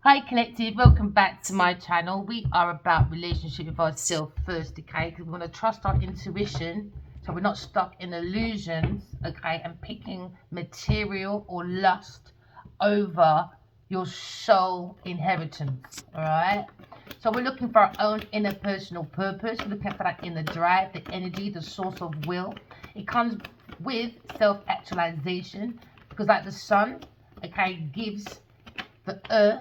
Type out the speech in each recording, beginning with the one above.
Hi collective, welcome back to my channel. We are about relationship with ourselves first, okay? Because we want to trust our intuition so we're not stuck in illusions, okay, and picking material or lust over your soul inheritance. Alright? So we're looking for our own inner personal purpose. We're looking for that inner drive, the energy, the source of will. It comes with self-actualization because like the sun, okay, gives the earth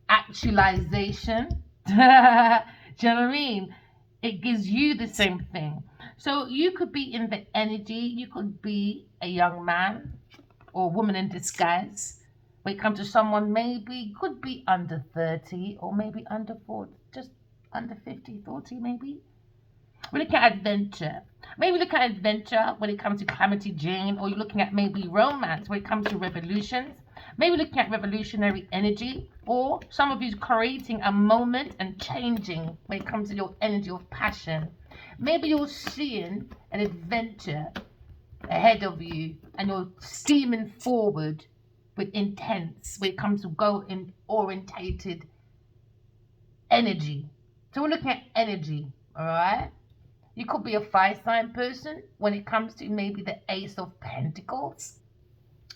actualization. Do you know what I mean? It gives you the same thing. So you could be in the energy, you could be a young man or woman in disguise. When it comes to someone, maybe could be under 30 or maybe under 40, just under 50, 40 maybe. We're looking at adventure. Maybe look at adventure when it comes to Calamity Jane, or you're looking at maybe romance when it comes to revolutions. Maybe looking at revolutionary energy, or some of you creating a moment and changing when it comes to your energy of passion. Maybe you're seeing an adventure ahead of you and you're steaming forward with intense when it comes to goal orientated energy. So we're looking at energy, all right? You could be a fire sign person when it comes to maybe the Ace of Pentacles.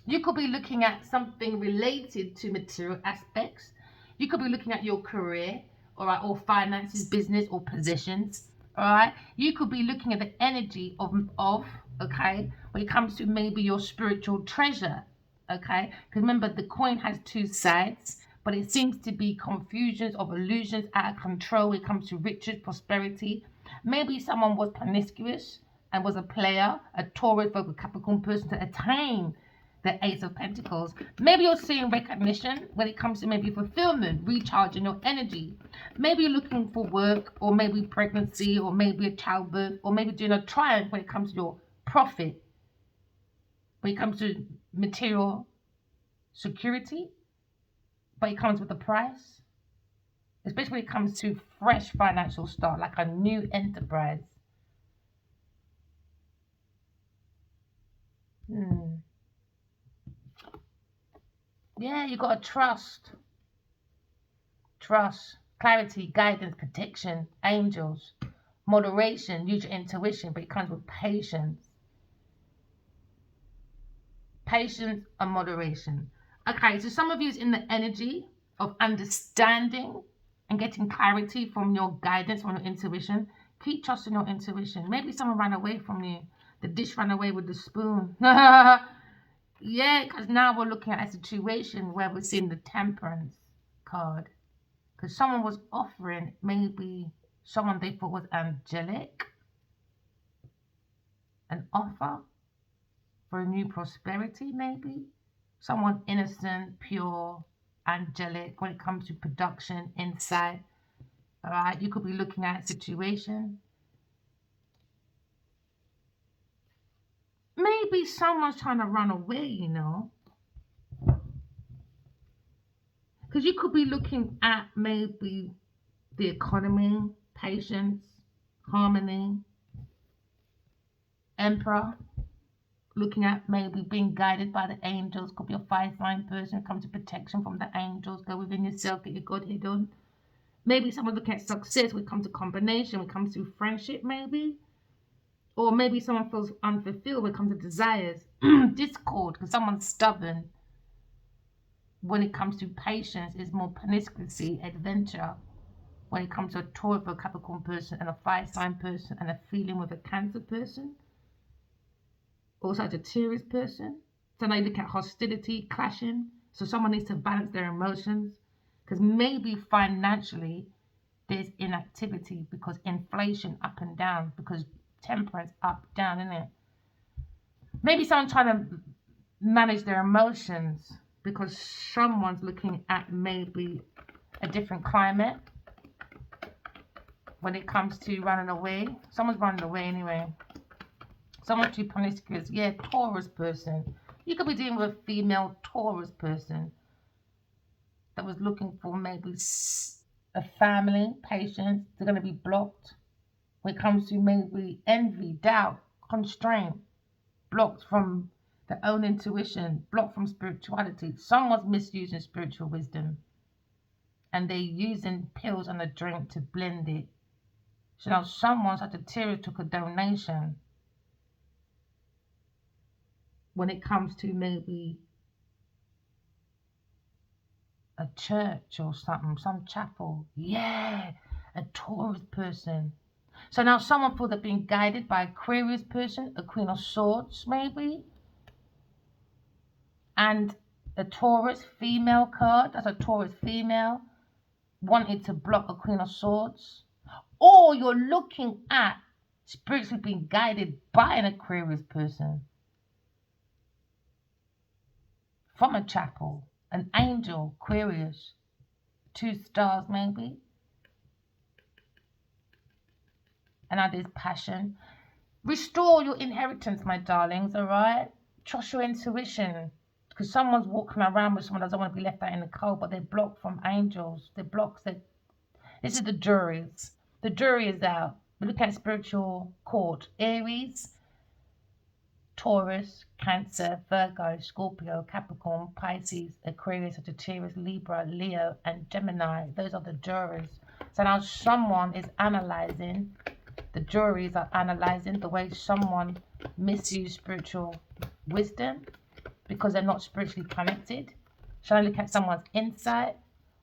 You could be looking at something related to material aspects. You could be looking at your career, all right, or finances, business, or possessions, all right. You could be looking at the energy of okay, when it comes to maybe your spiritual treasure, okay. Because remember, the coin has two sides, but it seems to be confusions of illusions out of control when it comes to riches, prosperity. Maybe someone was promiscuous and was a player, a Taurus, Virgo, Capricorn person to attain the Ace of Pentacles. Maybe you're seeing recognition when it comes to maybe fulfillment, recharging your energy. Maybe you're looking for work, or maybe pregnancy, or maybe a childbirth, or maybe doing a triumph when it comes to your profit, when it comes to material security, but it comes with a price, especially when it comes to fresh financial start, like a new enterprise. Hmm. Yeah, you got to trust, clarity, guidance, protection, angels, moderation, use your intuition, but it comes with patience and moderation. Okay, so some of you is in the energy of understanding and getting clarity from your guidance, from your intuition. Keep trusting your intuition. Maybe someone ran away from you. The dish ran away with the spoon. Yeah, because now we're looking at a situation where we're seeing the temperance card. Because someone was offering maybe someone they thought was angelic an offer for a new prosperity, maybe someone innocent, pure, angelic when it comes to production, insight. All right, you could be looking at a situation. Maybe someone's trying to run away, because you could be looking at maybe the economy, patience, harmony, emperor, looking at maybe being guided by the angels. Could be a fire sign person, come to protection from the angels. Go within yourself, get your Godhead on. Maybe someone looking at success when it comes to combination, when it comes to friendship, maybe. Or maybe someone feels unfulfilled when it comes to desires. Discord, because someone's stubborn. When it comes to patience, is more promiscuity, adventure. When it comes to a Taurus, a Capricorn person, and a fire sign person, and a feeling with a Cancer person, or Sagittarius person. So now you look at hostility, clashing. So someone needs to balance their emotions, because maybe financially there's inactivity because inflation up and down, because temperance up, down, isn't it? Maybe someone's trying to manage their emotions because someone's looking at maybe a different climate when it comes to running away. Someone's running away anyway. Someone too promiscuous. Yeah, Taurus person. You could be dealing with a female Taurus person that was looking for maybe a family, patience. They're going to be blocked when it comes to maybe envy, doubt, constraint, blocked from their own intuition, blocked from spirituality. Someone's misusing spiritual wisdom. and they're using pills and a drink to blend it. So now someone such a Sagittarius took a donation when it comes to maybe a church or something, some chapel. Yeah, a Taurus person. So now someone feels they're being guided by Aquarius person, a Queen of Swords maybe, and a Taurus female card. That's a Taurus female wanted to block a Queen of Swords. Or you're looking at spiritually being guided by an Aquarius person from a chapel, an angel, Aquarius, 2 stars maybe. And now there's passion. Restore your inheritance, my darlings, all right? Trust your intuition. Because someone's walking around with someone that doesn't want to be left out in the cold, but they're blocked from angels. They're blocked. This is the juries. The jury is out. We look at spiritual court. Aries, Taurus, Cancer, Virgo, Scorpio, Capricorn, Pisces, Aquarius, Sagittarius, Libra, Leo, and Gemini. Those are the jurors. So now someone is analyzing. The juries are analyzing the way someone misused spiritual wisdom because they're not spiritually connected. Shall I look at someone's insight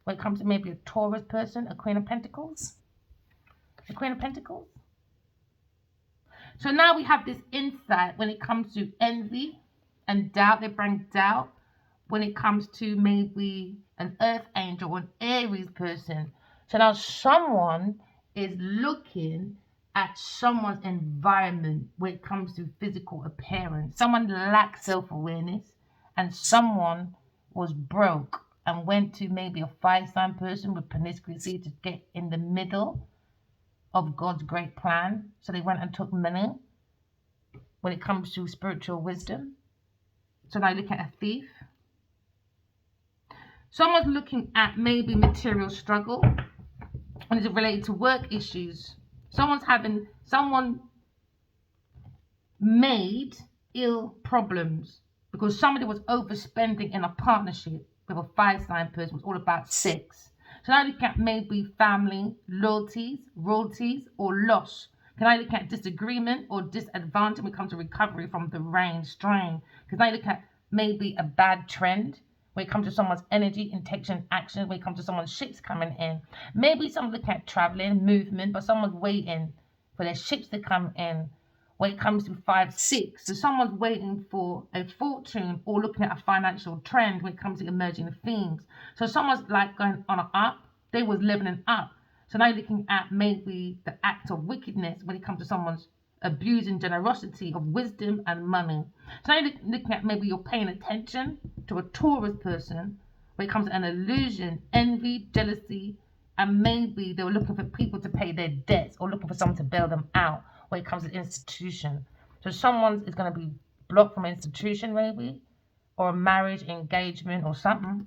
when it comes to maybe a Taurus person, a Queen of Pentacles? The Queen of Pentacles. So now we have this insight when it comes to envy and doubt. They bring doubt when it comes to maybe an earth angel or an Aries person. So now someone is looking at someone's environment when it comes to physical appearance. Someone lacks self-awareness and someone was broke and went to maybe a fire-sign person with promiscuity to get in the middle of God's great plan. So they went and took money when it comes to spiritual wisdom. So now look at a thief. Someone's looking at maybe material struggle when it's related to work issues. Someone made ill problems because somebody was overspending in a partnership with a fire-sign person. It was all about sex. So now look at maybe family, loyalties, royalties, or loss. Can I look at disagreement or disadvantage when it comes to recovery from the rain, strain? Can I look at maybe a bad trend when it comes to someone's energy, intention, action, when it comes to someone's ships coming in? Maybe someone looking at traveling, movement, but someone's waiting for their ships to come in when it comes to 5-6. So someone's waiting for a fortune or looking at a financial trend when it comes to emerging themes. So someone's like going on an up, they was leveling up. So now you're looking at maybe the act of wickedness when it comes to someone's abusing generosity of wisdom and money. So now you're looking at maybe you're paying attention to a Taurus person when it comes to an illusion, envy, jealousy, and maybe they were looking for people to pay their debts or looking for someone to bail them out when it comes to institution. So someone is going to be blocked from an institution maybe, or a marriage, engagement, or something.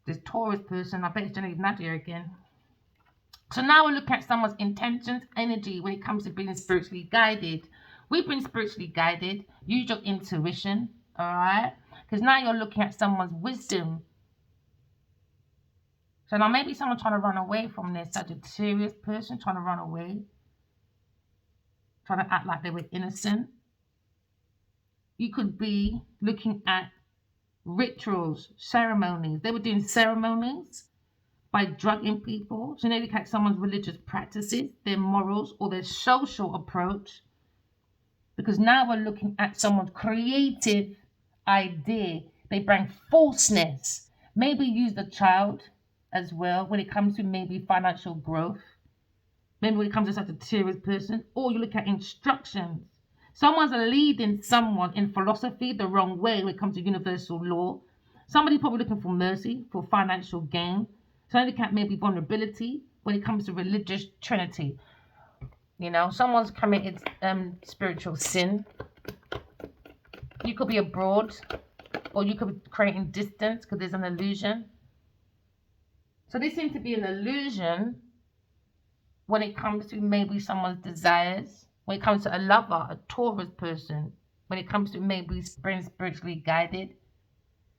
This Taurus person, I bet it's Jenny Nadia again. So now we're looking at someone's intentions, energy when it comes to being spiritually guided. We've been spiritually guided. Use your intuition, all right? Because now you're looking at someone's wisdom. So now maybe someone trying to run away from this Sagittarius person, trying to run away, trying to act like they were innocent. You could be looking at rituals, ceremonies. They were doing ceremonies by drugging people. So they look at someone's religious practices, their morals, or their social approach. Because now we're looking at someone's creative idea. They bring falseness. Maybe use the child as well when it comes to maybe financial growth. Maybe when it comes to such a serious person. Or you look at instructions. Someone's leading someone in philosophy the wrong way when it comes to universal law. Somebody probably looking for mercy, for financial gain. So I look at maybe vulnerability when it comes to religious trinity. You know, someone's committed spiritual sin. You could be abroad, or you could be creating distance because there's an illusion. So this seems to be an illusion when it comes to maybe someone's desires, when it comes to a lover, a Taurus person, when it comes to maybe being spiritually guided.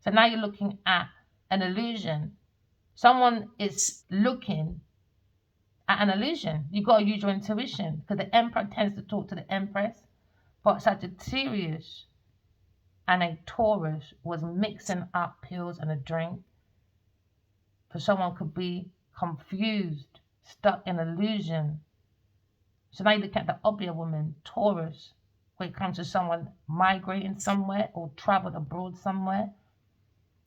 So now you're looking at an illusion. Someone is looking at an illusion. You've got to use your intuition because the Emperor tends to talk to the Empress. But Sagittarius and a Taurus was mixing up pills and a drink. For someone could be confused, stuck in illusion. So now you look at the obvious woman, Taurus, when it comes to someone migrating somewhere or traveled abroad somewhere.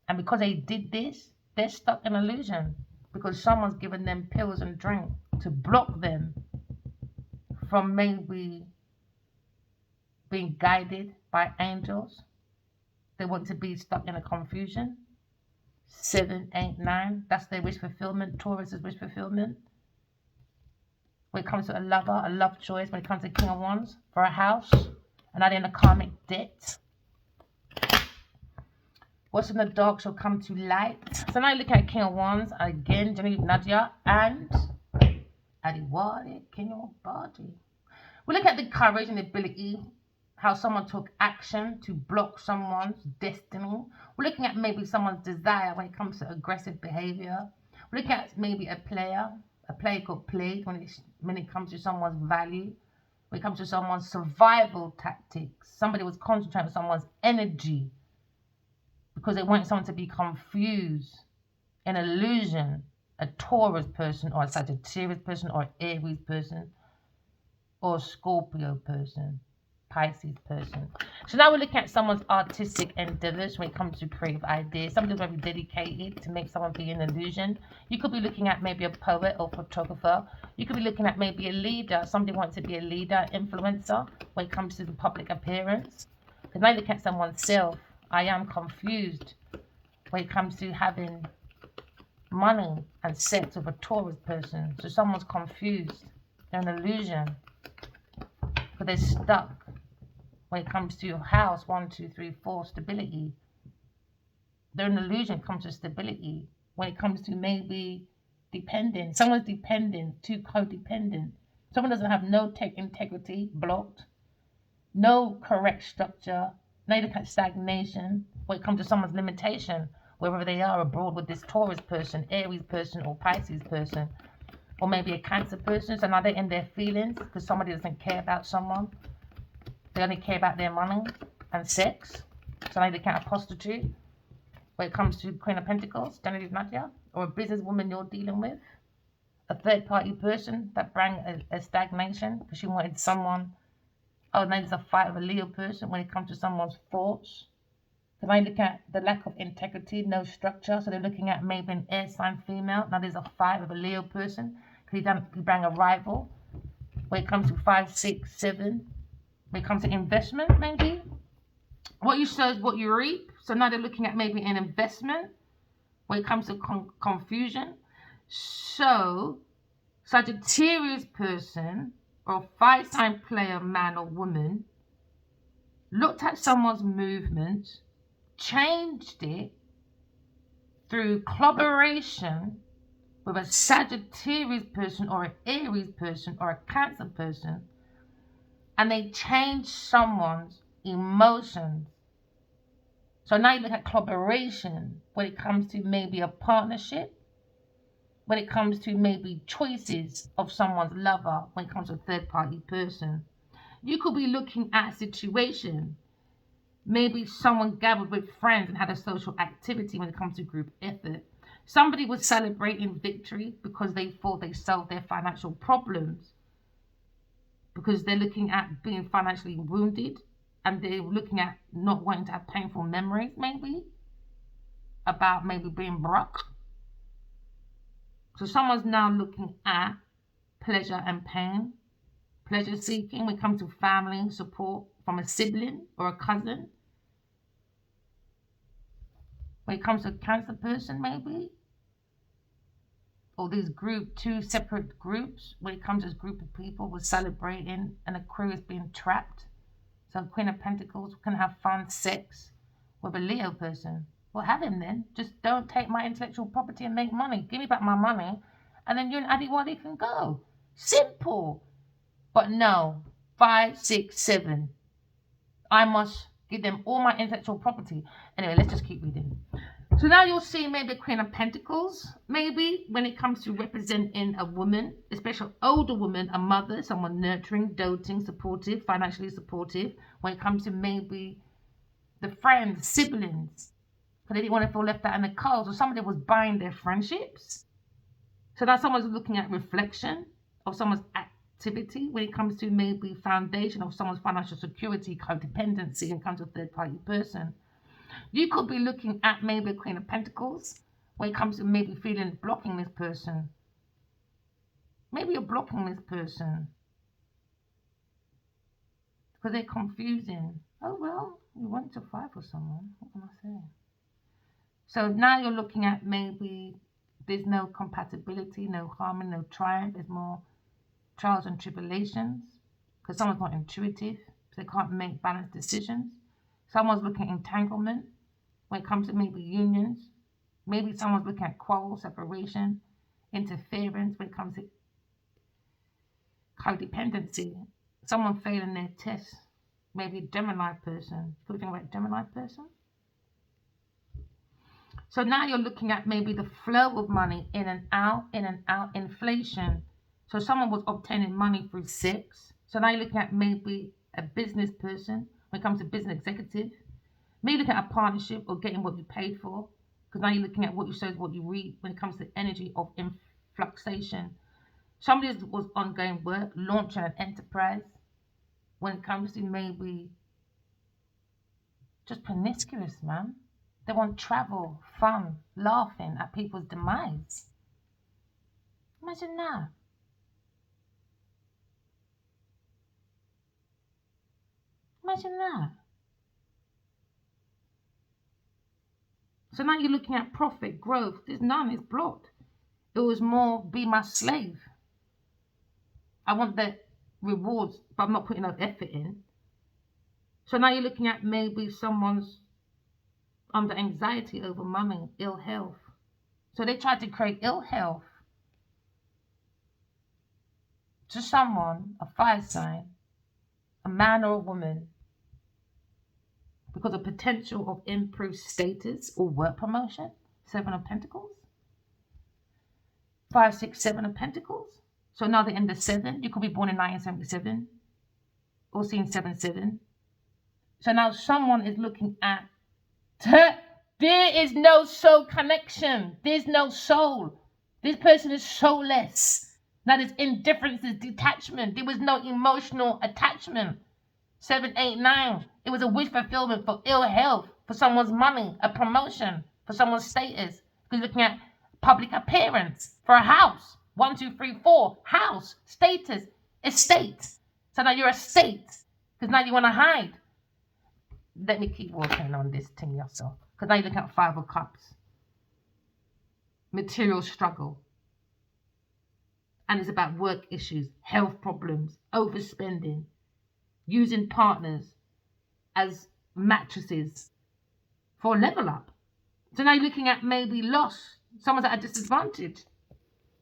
And because they did this, they're stuck in illusion because someone's given them pills and drink to block them from maybe being guided by angels. They want to be stuck in a confusion. 7, 8, 9, that's their wish fulfillment. Taurus is wish fulfillment. When it comes to a lover, a love choice, when it comes to King of Wands, for a house, and not in a karmic debt. What's in the dark shall come to light. So now you look at King of Wands, again, Genevieve Nadia, and Adiwale, King of Body. We look at the courage and the ability, how someone took action to block someone's destiny. We're looking at maybe someone's desire when it comes to aggressive behavior. We're looking at maybe a player got played when it comes to someone's value, when it comes to someone's survival tactics. Somebody was concentrating on someone's energy because they want someone to be confused, an illusion, a Taurus person or a Sagittarius person or an Aries person or a Scorpio person, Pisces person. So now we're looking at someone's artistic endeavors when it comes to creative ideas. Somebody's very dedicated to make someone be an illusion. You could be looking at maybe a poet or photographer. You could be looking at maybe a leader. Somebody wants to be a leader, influencer when it comes to the public appearance. Because now you look at someone's self. I am confused when it comes to having money and sex with a Taurus person. So someone's confused. They're an illusion. But they're stuck when it comes to your house, 1, 2, 3, 4, stability. They're an illusion when it comes to stability. When it comes to maybe dependent. Someone's dependent, too codependent. Someone doesn't have no tech integrity, blocked. No correct structure. Now you look at stagnation when it comes to someone's limitation, wherever they are abroad with this Taurus person, Aries person, or Pisces person. Or maybe a Cancer person, so now they're in their feelings because somebody doesn't care about someone. They only care about their money and sex. So now they can't prostitute. When it comes to Queen of Pentacles, Genevieve Nadia, or a businesswoman you're dealing with. A third-party person that brought a stagnation because she wanted someone. Oh, now there's a fight of a Leo person when it comes to someone's thoughts. So now you look at the lack of integrity, no structure. So they're looking at maybe an air sign female. Now there's a fight with a Leo person. He bring a rival. When it comes to 5, 6, 7. When it comes to investment, maybe. What you sow is what you reap. So now they're looking at maybe an investment. When it comes to confusion. So, Sagittarius person or fire sign player, man or woman, looked at someone's movement, changed it through collaboration with a Sagittarius person or an Aries person or a Cancer person, and they changed someone's emotions. So now you look at collaboration when it comes to maybe a partnership, when it comes to maybe choices of someone's lover, when it comes to a third-party person. You could be looking at a situation. Maybe someone gathered with friends and had a social activity when it comes to group effort. Somebody was celebrating victory because they thought they solved their financial problems, because they're looking at being financially wounded and they're looking at not wanting to have painful memories, maybe, about maybe being broke. So someone's now looking at pleasure and pain, pleasure seeking when it comes to family support from a sibling or a cousin. When it comes to a Cancer person, maybe, or these two separate groups, when it comes to this group of people were celebrating and Aquarius being trapped. So Queen of Pentacles can have fun sex with a Leo person. Well, have him then. Just don't take my intellectual property and make money. Give me back my money, and then you and Adiwale can go. Simple. But no, 5, 6, 7. I must give them all my intellectual property. Anyway, let's just keep reading. So now you'll see maybe a Queen of Pentacles, maybe when it comes to representing a woman, especially older woman, a mother, someone nurturing, doting, supportive, financially supportive. When it comes to maybe the friends, siblings, because they didn't want to feel left out in the cold, or somebody was buying their friendships. So now someone's looking at reflection of someone's activity when it comes to maybe foundation of someone's financial security, codependency, and comes to a third-party person. You could be looking at maybe a Queen of Pentacles when it comes to maybe feeling blocking this person. Maybe you're blocking this person because they're confusing. Oh, well, you went to fight for someone. What can I say? So now you're looking at maybe there's no compatibility, no harmony, no triumph. There's more trials and tribulations because someone's not intuitive. So they can't make balanced decisions. Someone's looking at entanglement when it comes to maybe unions. Maybe someone's looking at quarrel, separation, interference when it comes to codependency. Someone failing their test. Maybe a Gemini person. What do you think about Gemini person? So now you're looking at maybe the flow of money in and out, inflation. So someone was obtaining money through sex. So now you're looking at maybe a business person when it comes to business executive. Maybe looking at a partnership or getting what you paid for. Because now you're looking at what you sow, what you read when it comes to energy of influxation. Somebody was ongoing work, launching an enterprise. When it comes to maybe just promiscuous, man. They want travel, fun, laughing at people's demise. Imagine that. Imagine that. So now you're looking at profit, growth. There's none, it's blocked. It was more be my slave. I want the rewards, but I'm not putting enough effort in. So now you're looking at maybe someone's under anxiety over money, ill health. So they try to create ill health to someone, a fire sign, a man or a woman, because of potential of improved status or work promotion. 7 of Pentacles. 5, 6, 7 of Pentacles. So now they're in the 7. You could be born in 1977 or seen 7-7. So now someone is looking at there is no soul connection. There's no soul. This person is soulless. Now there's indifference, there's detachment. There was no emotional attachment. 7, 8, 9. It was a wish fulfillment for ill health, for someone's money, a promotion, for someone's status. Because looking at public appearance, for a house. 1, 2, 3, 4. House, status, estate. So now you're a state. Because now you want to hide. Let me keep working on this thing yourself. Because now you're looking at 5 of Cups. Material struggle. And it's about work issues, health problems, overspending, using partners as mattresses for a level up. So now you're looking at maybe loss. Someone's at a disadvantage.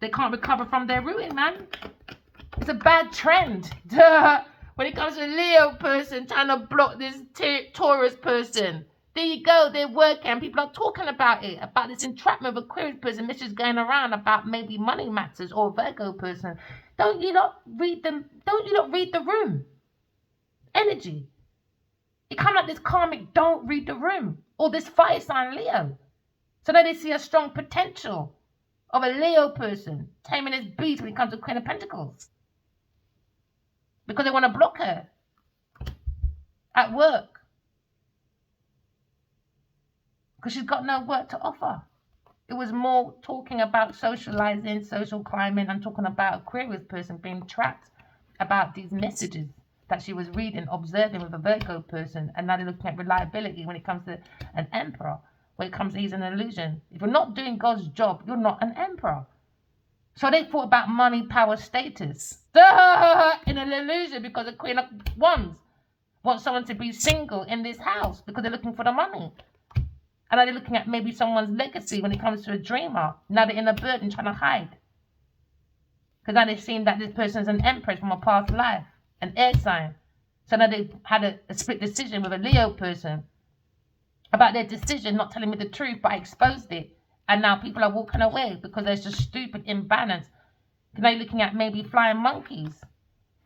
They can't recover from their ruin, man. It's a bad trend. When it comes to a Leo person trying to block this Taurus person. There you go, they're working. People are talking about it, about this entrapment of Aquarius person. This is going around about maybe money matters or Virgo person. Don't you not read them? Don't you not read the room? Energy. It comes like this karmic, don't read the room. Or this fire sign Leo. So now they see a strong potential of a Leo person taming his beast when it comes to Queen of Pentacles. Because they want to block her at work. Because she's got no work to offer. It was more talking about socializing, social climbing, and talking about Aquarius person being trapped about these messages that she was reading, observing with a Virgo person, and now they're looking at reliability when it comes to an emperor. When it comes to he's an illusion. If you're not doing God's job, you're not an emperor. So they thought about money, power, status. In an illusion because the Queen of Wands wants someone to be single in this house because they're looking for the money. And now they're looking at maybe someone's legacy when it comes to a dreamer. Now they're in a burden trying to hide. Because now they've seen that this person is an empress from a past life, an air sign. So now they've had a split decision with a Leo person. about their decision, not telling me the truth, but I exposed it. And now people are walking away because there's just stupid imbalance. Now you're looking at maybe flying monkeys.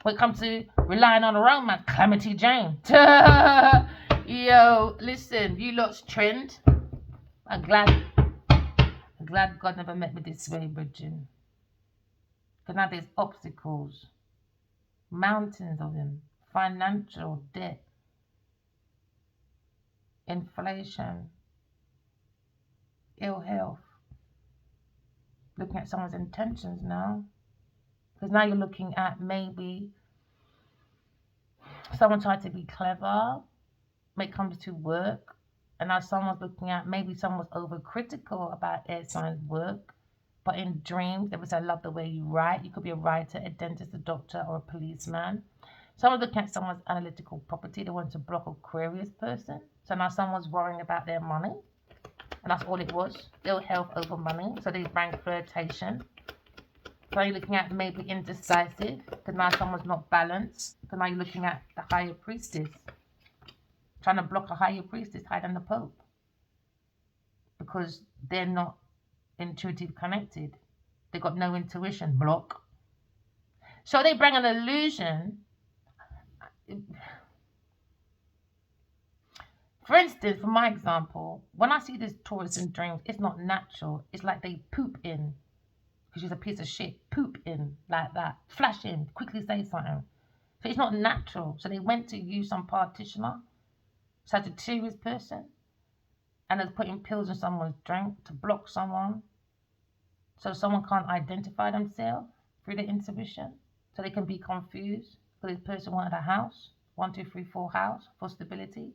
When it comes to relying on a romance, Calamity Jane. Yo, listen, you lot's trend. I'm glad God never met me this way, Bridget. Because now there's obstacles, mountains of them, financial debt, inflation, ill health. Looking at someone's intentions now. Because now you're looking at maybe someone tried to be clever when it comes to work. And now someone's looking at maybe someone was overcritical about air signs work. But in dreams, they would say, I love the way you write. You could be a writer, a dentist, a doctor, or a policeman. Someone's looking at someone's analytical property. They want to block Aquarius person. So now someone's worrying about their money. And that's all it was. Ill health over money. So they bring flirtation. So you're looking at maybe indecisive. Because now someone's not balanced. So now you're looking at the higher priestess. Trying to block a higher priestess higher than the Pope. Because they're not intuitive connected. They got no intuition. Block. So they bring an illusion. For instance, for my example, when I see this Taurus in dreams, it's not natural. It's like they poop in. Because she's a piece of shit. Poop in like that. Flash in. Quickly say something. So it's not natural. So they went to use some practitioner, Sagittarius person, and is putting pills in someone's drink to block someone. So someone can't identify themselves through their intuition. So they can be confused. Because this person wanted a house. 1, 2, 3, 4 house for stability.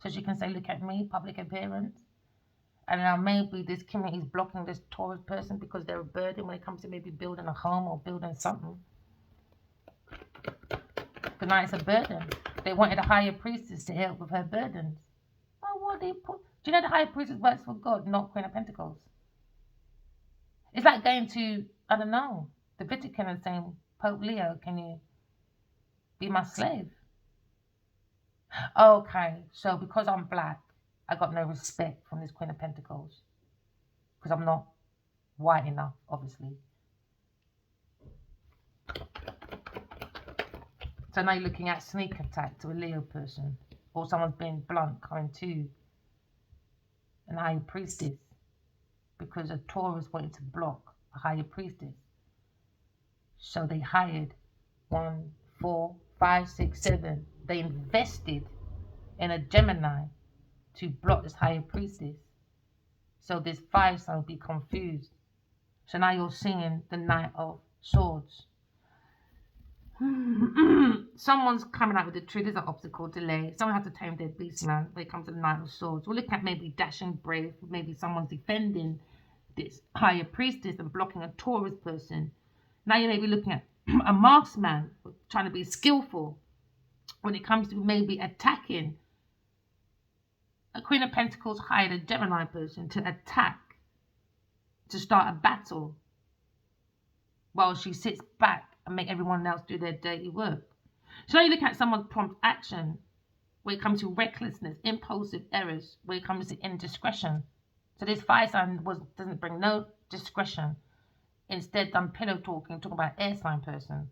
So she can say, look at me, public appearance. And now maybe this community is blocking this Taurus person because they're a burden when it comes to maybe building a home or building something. But now it's a burden. They wanted a higher priestess to help with her burdens. Oh, what they put? Do you know the higher priestess works for God, not Queen of Pentacles? It's like going to, I don't know, the Vatican and saying, Pope Leo, can you be my slave? Okay, so because I'm black, I got no respect from this Queen of Pentacles. Because I'm not white enough, obviously. So now you're looking at sneak attack to a Leo person. Or someone's being blunt, coming to an higher priestess. Because a Taurus wanted to block a higher priestess. So they hired 1, 4, 5, 6, 7. They invested in a Gemini to block this higher priestess. So this fire sign will be confused. So now you're seeing the Knight of Swords. Someone's coming out with the truth. There's an obstacle, delay. Someone has to tame their beast, man, when it comes to the Knight of Swords. We're looking at maybe dashing brave. Maybe someone's defending this higher priestess and blocking a Taurus person. Now you may be looking at a marksman trying to be skillful when it comes to maybe attacking. A Queen of Pentacles hired a Gemini person to attack, to start a battle, while she sits back and make everyone else do their dirty work. So now you look at someone's prompt action when it comes to recklessness, impulsive errors, when it comes to indiscretion. So this fire sign doesn't bring no discretion. Instead, done pillow talking, talking about air sign person.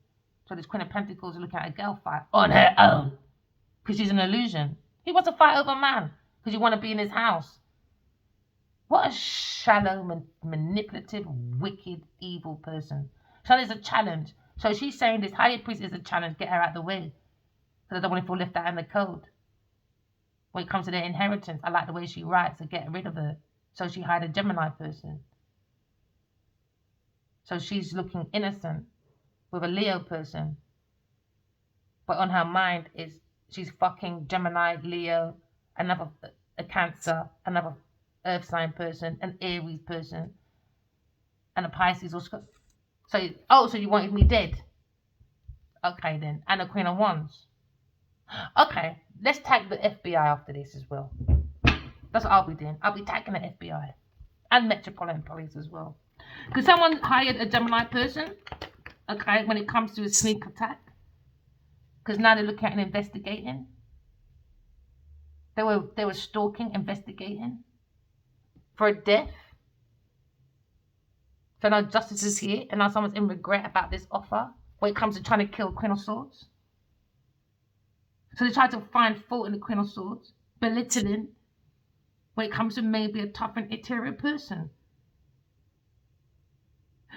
So this Queen of Pentacles is looking at a girl fight on her own because she's an illusion. He wants to fight over a man because you want to be in his house. What a shallow, manipulative, wicked, evil person. So there's a challenge. So she's saying this higher priest is a challenge. Get her out of the way. Because I don't want to feel left out in the code. When it comes to their inheritance, I like the way she writes, so get rid of her. So she hired a Gemini person. So she's looking innocent with a Leo person. But on her mind is she's fucking Gemini, Leo, another a Cancer, another Earth sign person, an Aries person, and a Pisces or Scorpio. So you wanted me dead? Okay then. And a Queen of Wands. Okay, let's tag the FBI after this as well. That's what I'll be doing. I'll be tagging the FBI and Metropolitan Police as well. Because someone hired a Gemini person, okay, when it comes to a sneak attack. Because now they're looking at and investigating. They were stalking, investigating for a death. So now justice is here, and now someone's in regret about this offer when it comes to trying to kill Queen of Swords. So they try to find fault in the Queen of Swords, belittling when it comes to maybe a tough and interior person.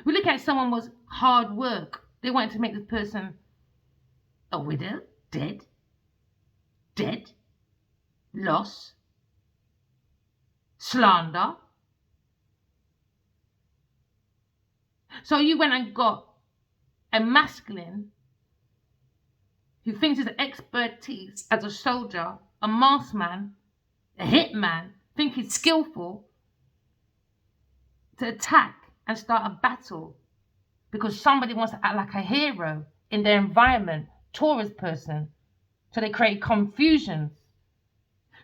We look at someone was hard work. They wanted to make this person a widow, dead, loss, slander. So you went and got a masculine who thinks his expertise as a soldier, a marksman, a hitman, think he's skillful to attack and start a battle because somebody wants to act like a hero in their environment, Taurus person. So they create confusions.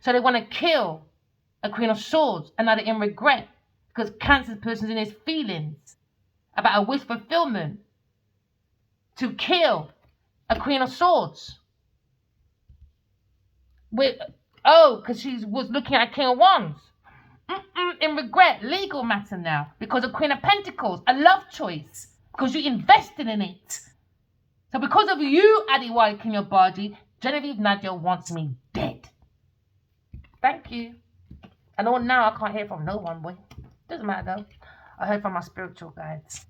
So they want to kill a Queen of Swords, and now they're in regret because Cancer's person's in his feelings about a wish fulfillment to kill a Queen of Swords. Because she was looking at a King of Wands. In regret, legal matter now, because of Queen of Pentacles, a love choice, because you invested in it. So because of you, Adiwai King of Baji, Genevieve Nadia wants me dead. Thank you. I know now I can't hear from no one, boy. Doesn't matter though. I heard from my spiritual guides.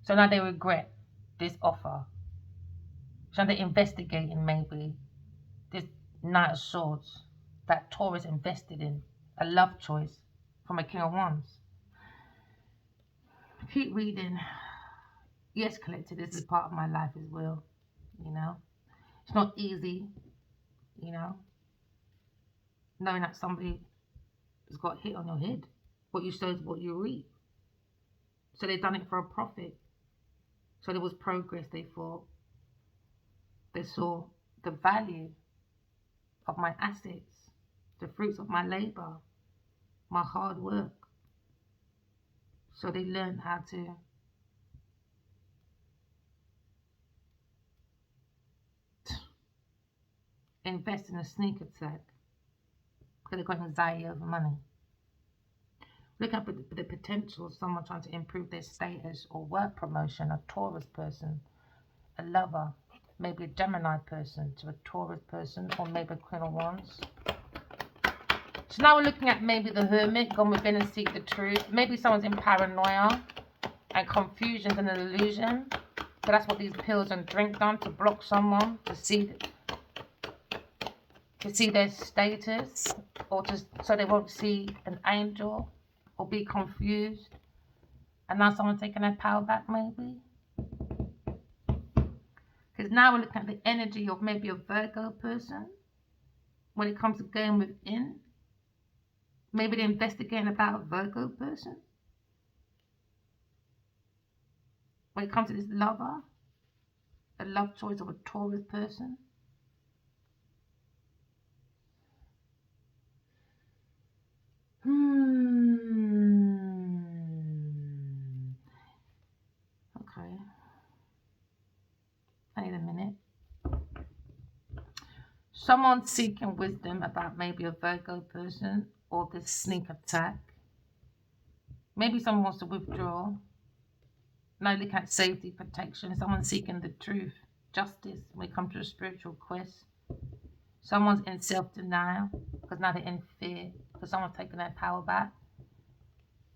So now they regret this offer. So they're investigating maybe this Knight of Swords that Taurus invested in, a love choice from a King of Wands. Keep reading. Yes, collective, this is part of my life as well. You know, it's not easy, you know, knowing that somebody has got hit on your head. What you sow is what you reap. So they've done it for a profit. So there was progress, they thought. They saw the value of my assets, the fruits of my labor, my hard work. So they learned how to invest in a sneak attack because they've got anxiety over money. Look at the potential of someone trying to improve their status or work promotion, a Taurus person, a lover, maybe a Gemini person to a Taurus person, or maybe a Queen of Wands. So now we're looking at maybe the Hermit, gone within and seek the truth. Maybe someone's in paranoia and confusion and an illusion. So that's what these pills and drink done, to block someone, to see their status, or so they won't see an angel or be confused. And now someone's taking their power back, maybe. Because now we're looking at the energy of maybe a Virgo person when it comes to going within. Maybe they're investigating about a Virgo person. When it comes to this lover, a love choice of a Taurus person. Okay. I need a minute. Someone seeking wisdom about maybe a Virgo person or this sneak attack. Maybe someone wants to withdraw. Now look at safety, protection. Someone seeking the truth, justice when it comes to a spiritual quest. Someone's in self-denial because now they're in fear because someone's taking their power back.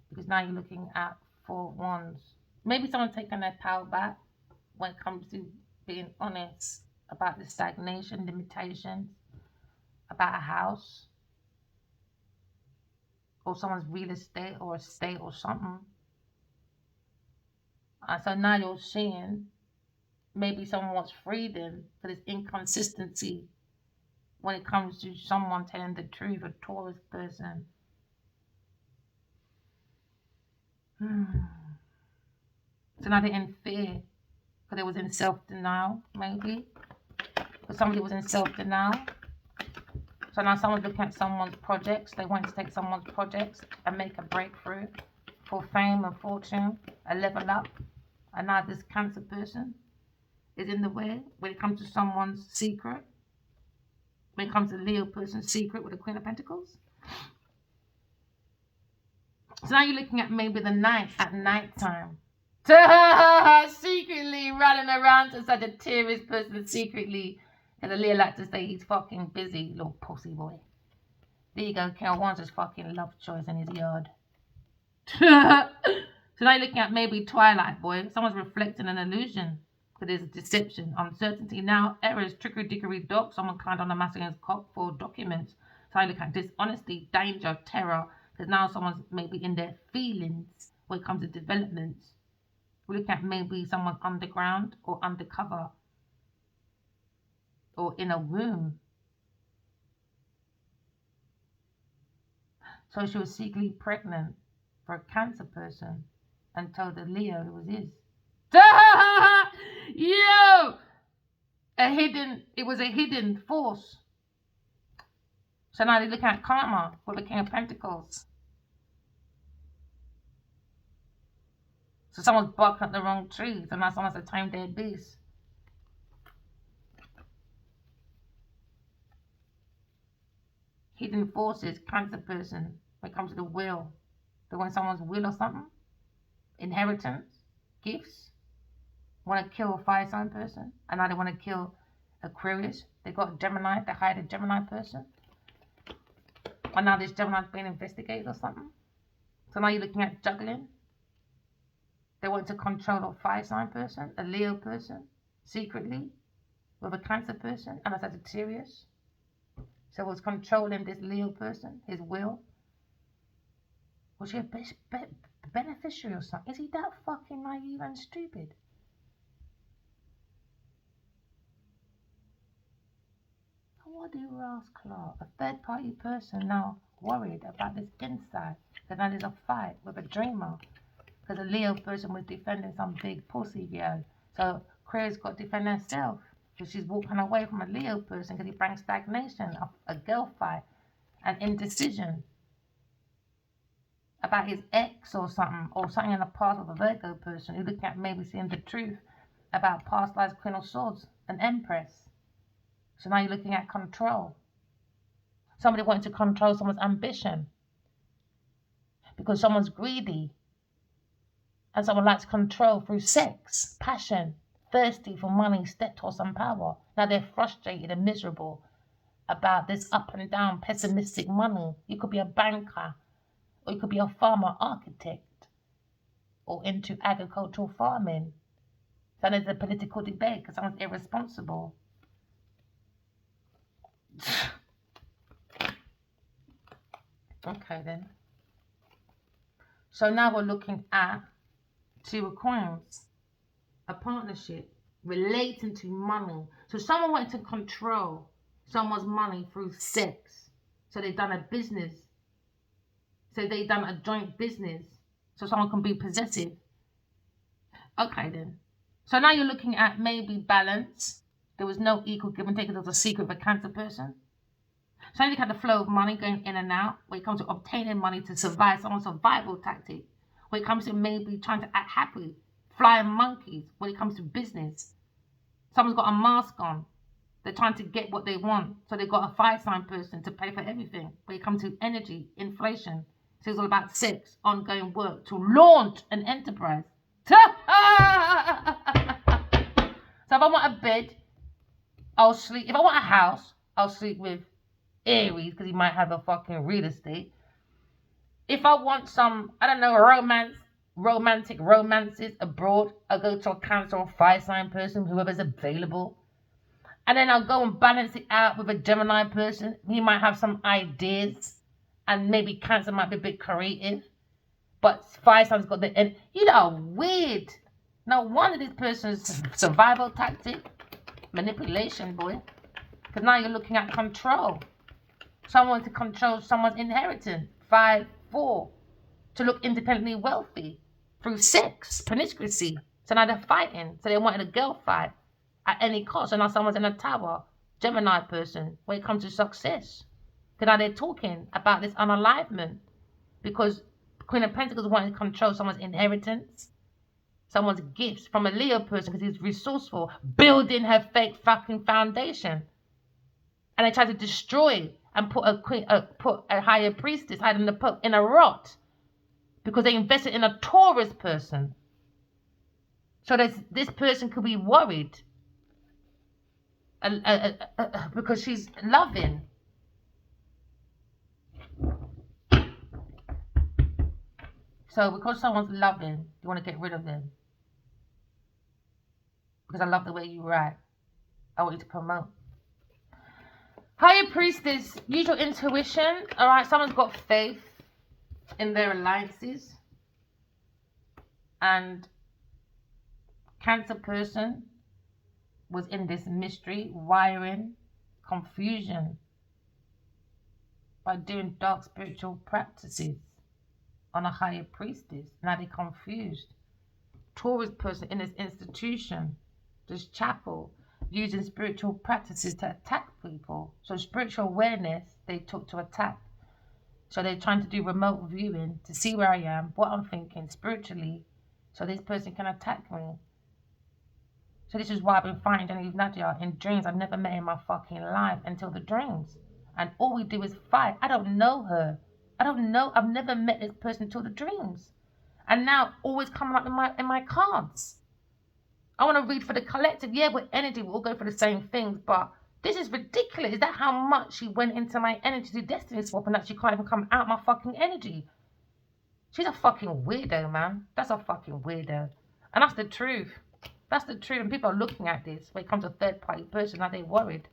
Because now you're looking at 4 wands. Maybe someone's taking their power back when it comes to being honest about the stagnation, limitations, about a house, or someone's real estate or estate or something. So now you're seeing maybe someone wants freedom for this inconsistency when it comes to someone telling the truth, a Taurus person. So now they're in fear because they was in self-denial, maybe. Because somebody was in self-denial. So now someone's looking at someone's projects. They want to take someone's projects and make a breakthrough for fame and fortune, a level up. And now this Cancer person is in the way when it comes to someone's secret. When it comes to the Leo person's secret with the Queen of Pentacles. So now you're looking at maybe the night at nighttime. Secretly running around to such a Sagittarius person secretly. And the Leo like to say he's fucking busy, little pussy boy. There you go, Kel wants his fucking love choice in his yard. So now you're looking at maybe Twilight boy. Someone's reflecting an illusion. Because there's deception, uncertainty now, errors, trickery, dickery, dog. Someone climbed on the masculine's cock for documents. So I look at dishonesty, danger, terror. Because now someone's maybe in their feelings when it comes to developments. We look at maybe someone underground or undercover. Or in a room. So she was secretly pregnant for a Cancer person and told the Leo it was his. Yo! It was a hidden force. So now they're looking at karma for the King of Pentacles. So someone's barking up the wrong tree. So now someone's a time-dead beast. Hidden forces, Cancer person, when it comes to the will. They want someone's will or something. Inheritance, gifts. Want to kill a fire sign person. And now they want to kill Aquarius. They got a Gemini, they hired a Gemini person. And now this Gemini's being investigated or something. So now you're looking at juggling. They want to control a fire sign person, a Leo person, secretly, with a Cancer person and a Sagittarius. So was controlling this Leo person, his will. Was he a beneficiary or something? Is he that fucking naive and stupid? What do you ask, Clark? A third party person now worried about this insight. Because now there's a fight with a dreamer. Because a Leo person was defending some big pussy girl. So Aquarius got to defend herself. So she's walking away from a Leo person because he brings stagnation, a girl fight, and indecision about his ex or something in the past of a Virgo person who's looking at maybe seeing the truth about past lives, Queen of Swords, an Empress. So now you're looking at control. Somebody wanting to control someone's ambition because someone's greedy and someone likes control through sex, passion, thirsty for money, status and power. Now they're frustrated and miserable about this up and down pessimistic money. You could be a banker or you could be a farmer, architect or into agricultural farming. So there's a political debate because someone's irresponsible. Okay then. So now we're looking at Two of Coins, a partnership relating to money. So someone wanted to control someone's money through sex. So they've done a business. So they've done a joint business. So someone can be possessive. Okay then. So now you're looking at maybe balance. There was no equal give and take. There was a secret of a Cancer person. So you look at the flow of money going in and out. When it comes to obtaining money to survive, someone's survival tactic. When it comes to maybe trying to act happy, flying monkeys. When it comes to business, someone's got a mask on. They're trying to get what they want. So they've got a fire sign person to pay for everything. When it comes to energy, inflation. So it's all about sex, ongoing work to launch an enterprise. So if I want a bed, I'll sleep. If I want a house, I'll sleep with Aries because he might have a fucking real estate. If I want some, I don't know, romantic romances abroad, I'll go to a Cancer or fire sign person, whoever's available. And then I'll go and balance it out with a Gemini person. He might have some ideas. And maybe Cancer might be a bit creative. But fire sign's got the end. You know, weird. Now, one of these person's survival tactic, manipulation, boy. Because now you're looking at control. Someone to control someone's inheritance. 5, 4. To look independently wealthy. Through sex, promiscuity. So now they're fighting. So they wanted a girl fight at any cost. So now someone's in a tower. Gemini person. When it comes to success. Because now they're talking about this unalignment. Because Queen of Pentacles wanted to control someone's inheritance. someone's gifts from a Leo person because he's resourceful, building her fake fucking foundation. And they try to destroy and put a higher priestess hiding the Pope in a RUT because they invested in a Taurus person. So this person could be worried because she's loving. So because someone's loving, you want to get rid of them. Because I love the way you write. I want you to promote. Higher priestess, use your intuition. All right, someone's got faith in their alliances. And Cancer person was in this mystery, wiring, confusion by doing dark spiritual practices on a higher priestess. Now they're confused. Taurus person in this institution, this chapel, using spiritual practices to attack people. So spiritual awareness they took to attack. So they're trying to do remote viewing to see where I am, what I'm thinking spiritually, so this person can attack me. So this is why I've been fighting Genevieve Nadia in dreams I've never met in my fucking life until the dreams. And all we do is fight. I don't know her. I don't know. I've never met this person until the dreams. And now always coming up in my cards. I want to read for the collective. Yeah, with energy, we all go for the same things, but this is ridiculous. Is that how much she went into my energy to destiny swap and that she can't even come out my fucking energy? She's a fucking weirdo, man. That's a fucking weirdo. And that's the truth. That's the truth. And people are looking at this when it comes to a third party person, now they're worried.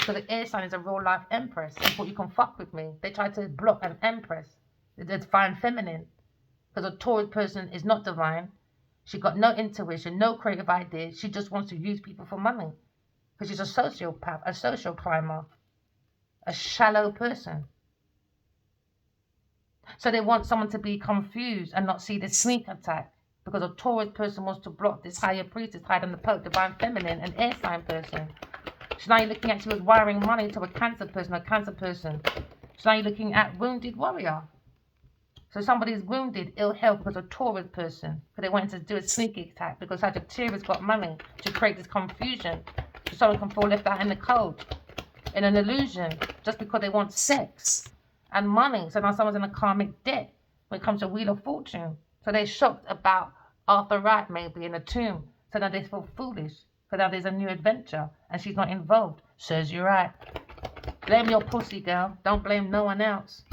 So the air sign is a real life empress. They thought you can fuck with me. They tried to block an empress. The divine feminine. Because a Taurus person is not divine. She got no intuition, no creative ideas. She just wants to use people for money. Because she's a sociopath, a social climber. A shallow person. So they want someone to be confused and not see the sneak attack. Because a Taurus person wants to block this higher priestess, hiding the Pope, divine feminine, an air sign person. So now you're looking at she was wiring money to a Cancer person. So now you're looking at wounded warrior. So somebody's wounded, ill health because a Taurus person. Because they wanted to do a sneaky attack because Sagittarius got money to create this confusion. So someone can fall left out in the cold. In an illusion. Just because they want sex and money. So now someone's in a karmic debt when it comes to Wheel of Fortune. So they're shocked about Arthur Wright maybe in a tomb. So now they feel foolish. So now there's a new adventure and she's not involved. Serves you right. Blame your pussy, girl. Don't blame no one else.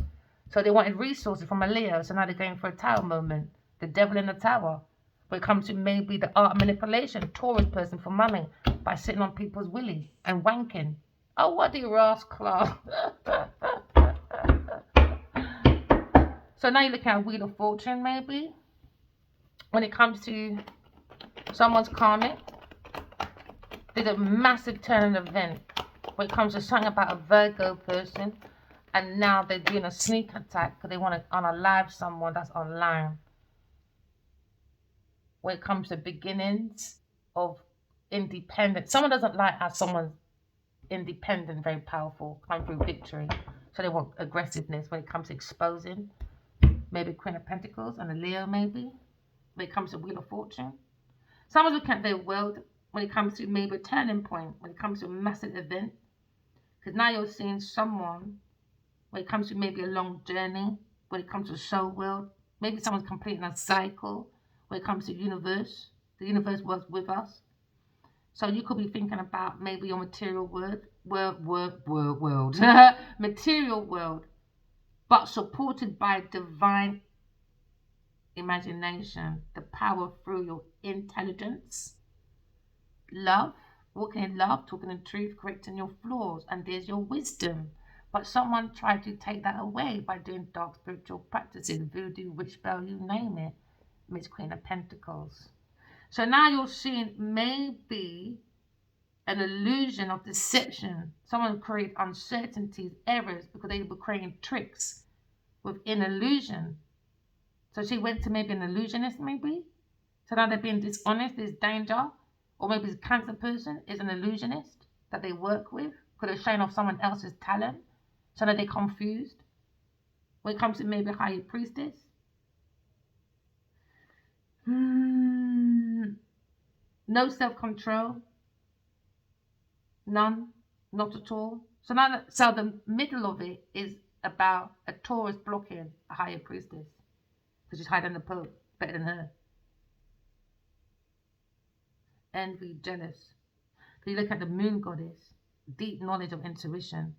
So they wanted resources from a Leo. So now they're going for a tower moment. The devil in the tower. When it comes to maybe the art of manipulation. Taurus person for money. By sitting on people's willies and wanking. Oh, what the rascal. So now you're looking at Wheel of Fortune maybe. When it comes to someone's karmic. There's a massive turning event. When it comes to something about a Virgo person. And now they're doing a sneak attack because they want to unalive someone that's online. When it comes to beginnings of independence. Someone doesn't like how someone's independent, very powerful, come through victory. So they want aggressiveness when it comes to exposing. Maybe Queen of Pentacles and a Leo maybe. When it comes to Wheel of Fortune. Someone's looking at their world when it comes to maybe a turning point. When it comes to a massive event. Because now you're seeing someone. When it comes to maybe a long journey. When it comes to soul world. Maybe someone's completing a cycle. When it comes to universe. The universe works with us. So you could be thinking about maybe your material world. Material world. But supported by divine imagination. The power through your intelligence. Love. Walking in love. Talking in truth. Correcting your flaws. And there's your wisdom. But someone tried to take that away by doing dark spiritual practices. Voodoo, witch spell, you name it. Miss Queen of Pentacles. So now you're seeing maybe an illusion of deception. Someone created uncertainties, errors, because they were creating tricks within illusion. So she went to maybe an illusionist, maybe. So now they're being dishonest, there's danger. Or maybe this Cancer person is an illusionist that they work with. Because they're showing off someone else's talent. So now they're confused. When it comes to maybe a higher priestess. No self-control. None. Not at all. So now, so the middle of it is about a Taurus blocking a higher priestess because she's higher than the Pope, better than her. Envy, jealous. So you look at the moon goddess, deep knowledge of intuition.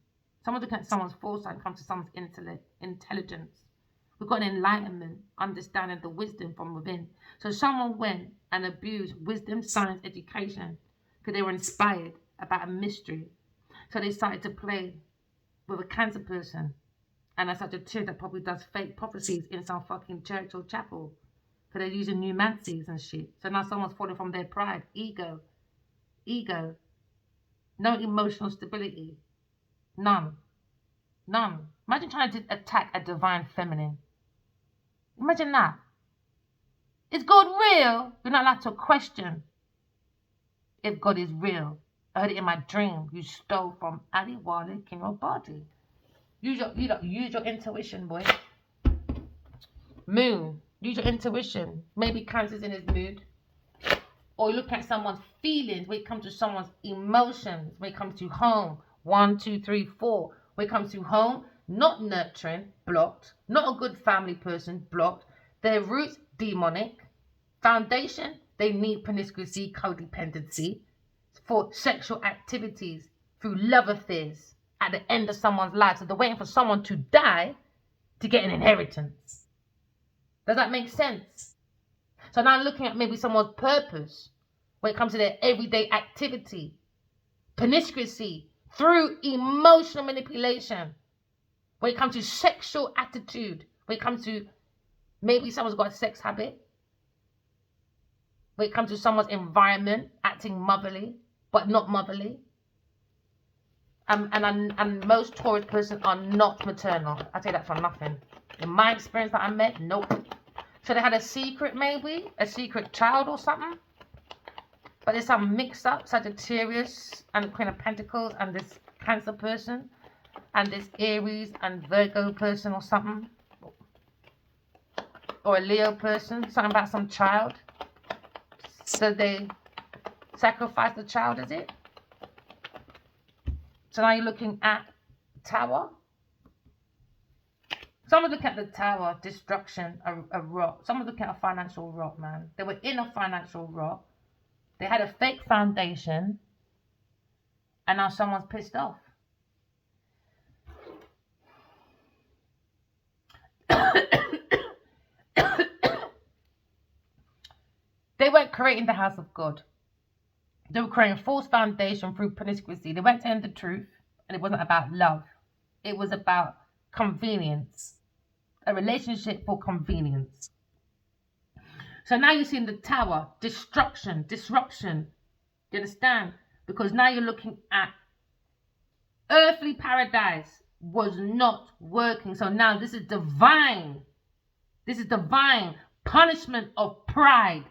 Someone looking at someone's foresight and comes to someone's intellect, intelligence. We've got an enlightenment, understanding the wisdom from within. So someone went and abused wisdom, science, education because they were inspired about a mystery. So they started to play with a Cancer person and a Sagittarius that probably does fake prophecies in some fucking church or chapel because they're using numancies and shit. So now someone's falling from their pride, ego, no emotional stability, none. Imagine trying to attack a divine feminine. Imagine that. Is God real? You're not allowed to question if God is real. I heard it in my dream. You stole from Ali Wale King of Body. Use your intuition, boy. Moon. Use your intuition. Maybe Cancer's in his mood. Or you look at someone's feelings when it comes to someone's emotions, when it comes to home. 1, 2, 3, 4. When it comes to home, not nurturing, blocked. Not a good family person, blocked. Their roots, demonic. Foundation, they need promiscuity, codependency for sexual activities through love affairs at the end of someone's life. So they're waiting for someone to die to get an inheritance. Does that make sense? So now looking at maybe someone's purpose when it comes to their everyday activity, promiscuity through emotional manipulation, when it comes to sexual attitude, when it comes to maybe someone's got a sex habit, when it comes to someone's environment, acting motherly, but not motherly. And most Taurus persons are not maternal. I tell you that for nothing. In my experience that I met, nope. So they had a secret, maybe, a secret child or something. But there's some mix up, Sagittarius and the Queen of Pentacles and this Cancer person and this Aries and Virgo person or something. Or a Leo person, something about some child. So they sacrifice the child, is it? So now you're looking at Tower. Someone looking at the Tower, destruction, a rot. Someone looking at a financial rot, man. They were in a financial rot. They had a fake foundation. And now someone's pissed off. They weren't creating the house of God. They were creating false foundation through promiscuity. They weren't telling the truth. And it wasn't about love. It was about convenience. A relationship for convenience. So now you're seeing the Tower, destruction, disruption. Do you understand? Because now you're looking at earthly paradise was not working. So now this is divine. This is divine punishment of pride,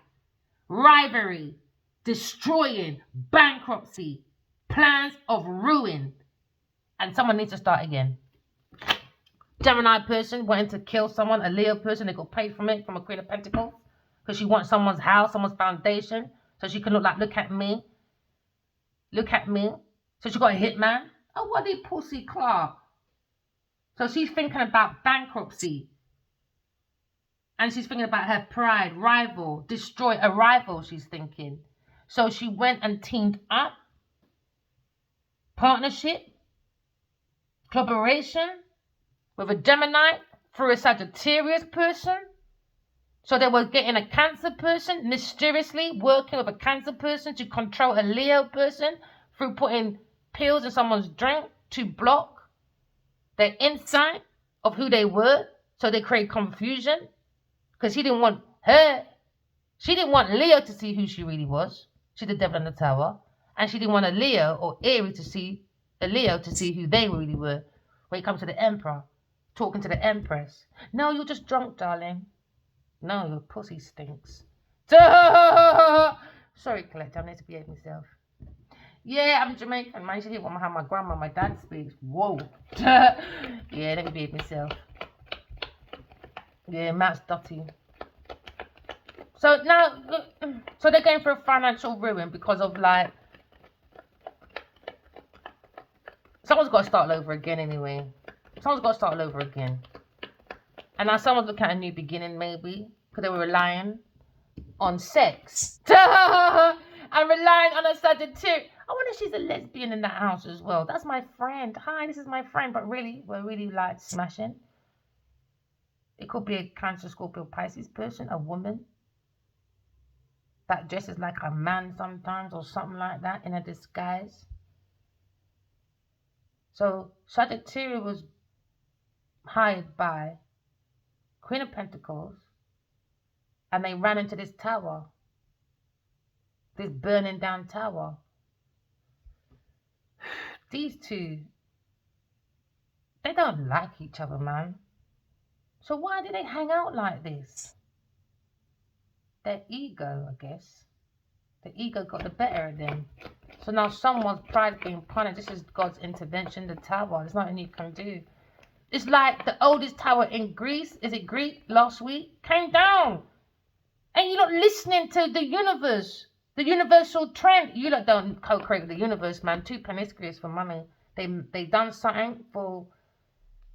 rivalry, destroying, bankruptcy, plans of ruin. And someone needs to start again. Gemini person wanting to kill someone, a Leo person, they got paid from it, from a Queen of Pentacles. Because she wants someone's house, someone's foundation. So she can look like, look at me. Look at me. So she got a hitman. Oh, what did Pussy Clark? So she's thinking about bankruptcy. And she's thinking about her pride, rival, destroy a rival, she's thinking. So she went and teamed up. Partnership. Collaboration. With a Gemini through a Sagittarius person. So they were getting a Cancer person, mysteriously working with a Cancer person to control a Leo person through putting pills in someone's drink to block their insight of who they were. So they create confusion because he didn't want her. She didn't want Leo to see who she really was. She's the devil in the tower. And she didn't want a Leo or Aries to see a Leo to see who they really were when it comes to the Emperor. Talking to the Empress. No, you're just drunk, darling. No, your pussy stinks. Sorry, Colette, I need to behave myself. Yeah, I'm Jamaican, man. You should hear how my grandma and my dad speaks. Whoa. Yeah, let me behave myself. Yeah, Matt's dirty. So now, so they're going for a financial ruin because of like, someone's got to start all over again anyway. Someone's got to start all over again. And now someone's looking at a new beginning maybe because they were relying on sex. And relying on a Sagittarius. I wonder if she's a lesbian in that house as well. That's my friend. Hi, this is my friend. But really, we're really like smashing. It could be a Cancer, Scorpio, Pisces person, a woman that dresses like a man sometimes or something like that in a disguise. So Sagittarius was hired by Queen of Pentacles and they ran into this tower, this burning down tower. These two, they don't like each other, man. So why do they hang out like this? Their ego, I guess. The ego got the better of them. So now someone's pride being punished. This is God's intervention, the tower. There's nothing you can do. It's like the oldest tower in Greece, is it Greek, last week, came down. And you're not listening to the universe, the universal trend. You lot don't co-create with the universe, man. Too promiscuous for money. They done something for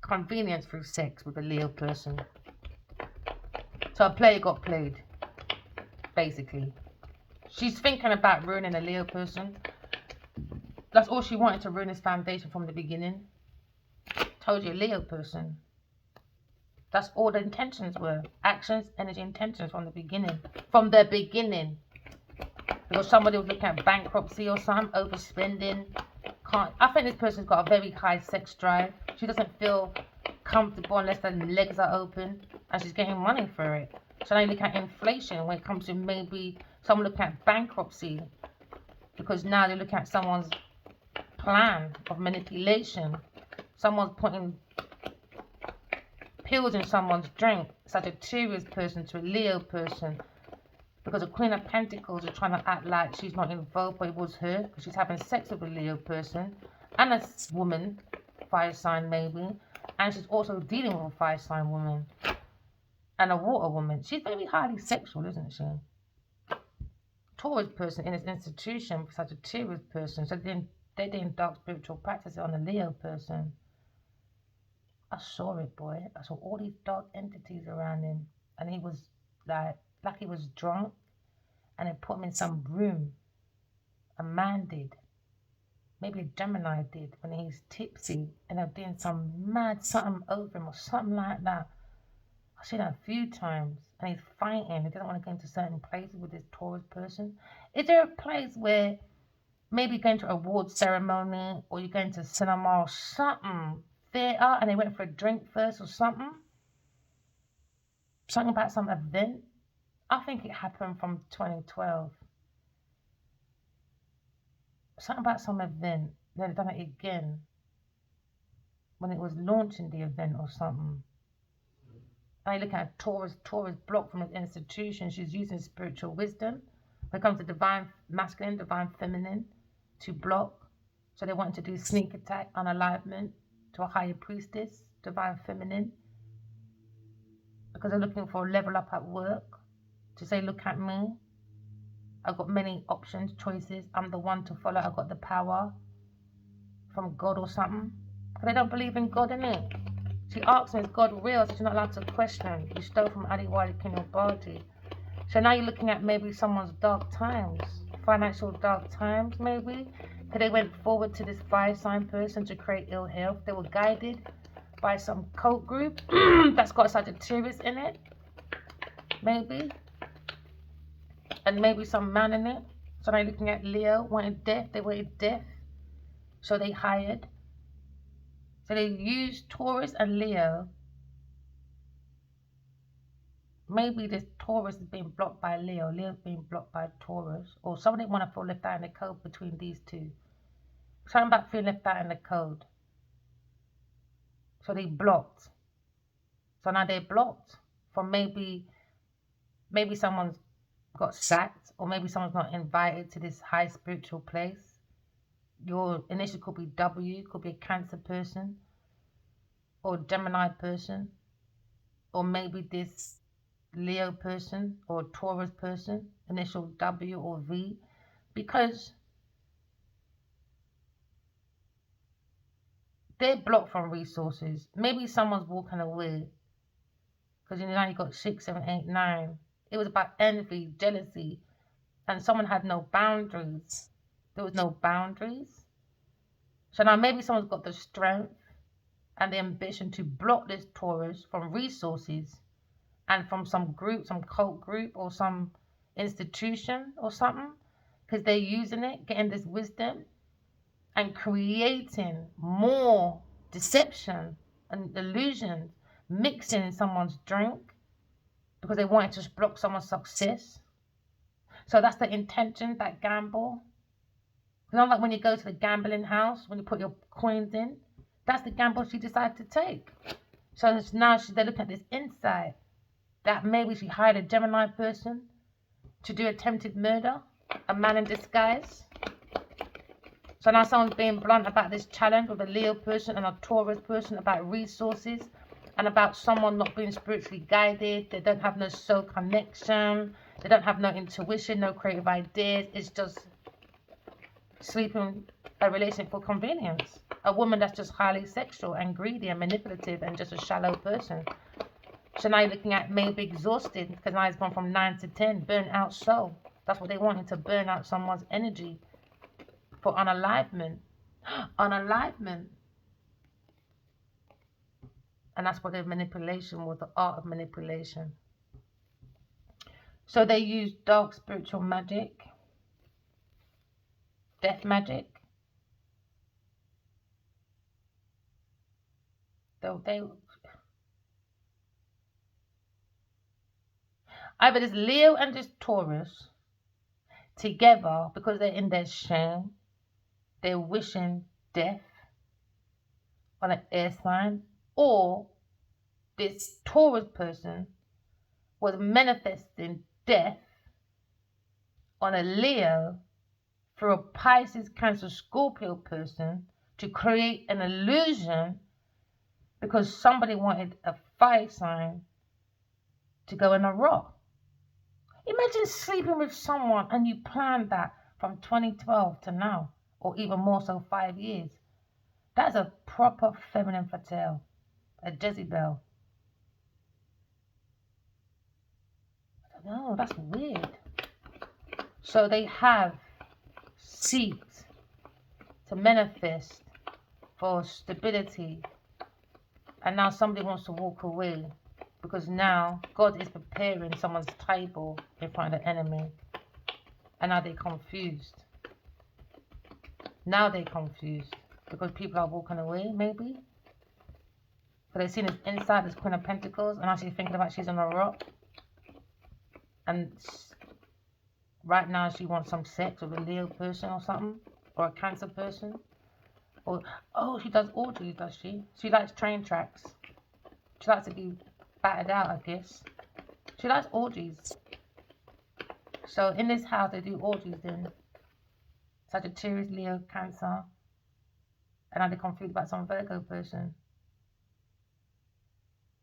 convenience through sex with a Leo person. So a player got played, basically. She's thinking about ruining a Leo person. That's all she wanted, to ruin his foundation from the beginning. Told you, Leo person. That's all the intentions were. Actions, energy, intentions from the beginning. From the beginning. Because somebody was looking at bankruptcy or something, overspending. I think this person's got a very high sex drive. She doesn't feel comfortable unless the legs are open. And she's getting money for it. So now you look at inflation when it comes to maybe someone looking at bankruptcy. Because now they're looking at someone's plan of manipulation. Someone's putting pills in someone's drink. Sagittarius person to a Leo person. Because the Queen of Pentacles is trying to act like she's not involved, but it was her. Because she's having sex with a Leo person. And a woman, fire sign maybe. And she's also dealing with a fire sign woman. And a water woman. She's very highly sexual, isn't she? Taurus person in his institution, Sagittarius person. So they're doing dark spiritual practices on the Leo person. I saw it, boy. I saw all these dark entities around him. And he was like he was drunk. And they put him in some room. A man did. Maybe a Gemini did when he's tipsy. And they're doing some mad something over him or something like that. I've seen that a few times. And he's fighting. He doesn't want to go into certain places with this Taurus person. Is there a place where maybe going to an award ceremony or you're going to cinema or something, theatre, and they went for a drink first or something? Something about some event? I think it happened from 2012. Something about some event. Then they've done it again when it was launching the event or something. I look at Taurus blocked from his institution. She's using spiritual wisdom. When it comes to divine masculine, divine feminine, to block. So they wanted to do sneak attack, unalignment to a higher priestess, divine feminine. Because they're looking for a level up at work. To say, look at me. I've got many options, choices. I'm the one to follow. I've got the power from God or something. Because they don't believe in God, innit? She asked me, is God real? So she's not allowed to question. You stole from Adiwali Kinobadi. So now you're looking at maybe someone's dark times. Financial dark times, maybe. Because they went forward to this fire sign person to create ill health. They were guided by some cult group that's got Sagittarius in it. Maybe. And maybe some man in it. So now you're looking at Leo wanted death. They wanted death. So they hired. So they used Taurus and Leo. Maybe this Taurus is being blocked by Leo. Leo's being blocked by Taurus. Or somebody want to feel left out in the code between these two. Something about feeling left out in the code. So they blocked. So now they're blocked. From maybe someone's got sacked. Or maybe someone's not invited to this high spiritual place. Your initial could be W, could be a Cancer person, or Gemini person, or maybe this Leo person or Taurus person, initial W or V, because they're blocked from resources. Maybe someone's walking away because now you got 6, 7, 8, 9. It was about envy, jealousy, and someone had no boundaries. There was no boundaries. So now maybe someone's got the strength and the ambition to block this Taurus from resources and from some group, some cult group or some institution or something, because they're using it, getting this wisdom and creating more deception and illusions, mixing in someone's drink because they wanted to block someone's success. So that's the intention, that gamble. Not like when you go to the gambling house, when you put your coins in, that's the gamble she decided to take. So now they're looking at this insight that maybe she hired a Gemini person to do attempted murder, a man in disguise. So now someone's being blunt about this challenge with a Leo person and a Taurus person about resources and about someone not being spiritually guided. They don't have no soul connection. They don't have no intuition, no creative ideas. It's just sleeping a relationship for convenience. A woman that's just highly sexual and greedy and manipulative and just a shallow person. So now you're looking at maybe exhausted because now it's gone from 9 to 10, burnt out soul. That's what they wanted, to burn out someone's energy for unalivement. Unalivement. And that's what their manipulation was, the art of manipulation. So they use dark spiritual magic, death magic. Either this Leo and this Taurus together, because they're in their shame, they're wishing death on an air sign, or this Taurus person was manifesting death on a Leo through a Pisces, Cancer, Scorpio person to create an illusion because somebody wanted a fire sign to go in a RUT. Imagine sleeping with someone and you planned that from 2012 to now, or even more so 5 years. That's a proper feminine fatale, a Jezebel. I don't know, that's weird. So they have seeked to manifest for stability, and now somebody wants to walk away because now God is preparing someone's table in front of the enemy, and now they're confused. Now they're confused because people are walking away, maybe. But they've seen this inside, this Queen of Pentacles, and now she's thinking about she's on a RUT. And right now she wants some sex with a Leo person or something, or a Cancer person. Or, oh, she does orgies, does she? She likes train tracks. She likes to be battered out, I guess. She likes orgies. So in this house they do orgies then. Sagittarius, Leo, Cancer. And now they're confused about some Virgo person.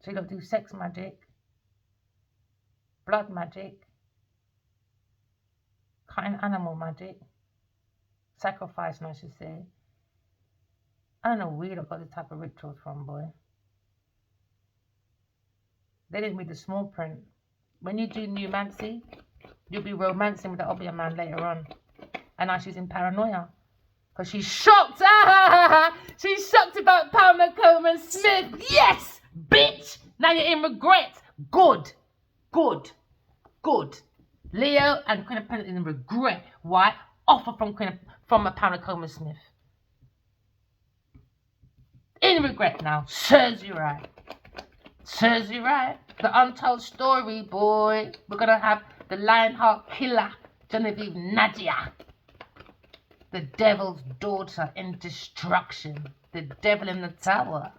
So you don't do sex magic, blood magic, cutting animal magic, sacrificing, I should say. I don't know where they got this type of rituals from, boy. They didn't read the small print. When you do numancy, you'll be romancing with the obvious man later on. And now she's in paranoia. Because she's shocked. She's shocked about Pamela Coleman Smith. Yes, bitch. Now you're in regret. Good. Good. Good. Leo and Queen of Pentacles in regret. Why? Offer from Pamela Coleman Smith. In regret now. Serves you right. Serves you right. The untold story, boy. We're going to have the Lionheart killer, Genevieve Nadia. The devil's daughter in destruction. The devil in the tower.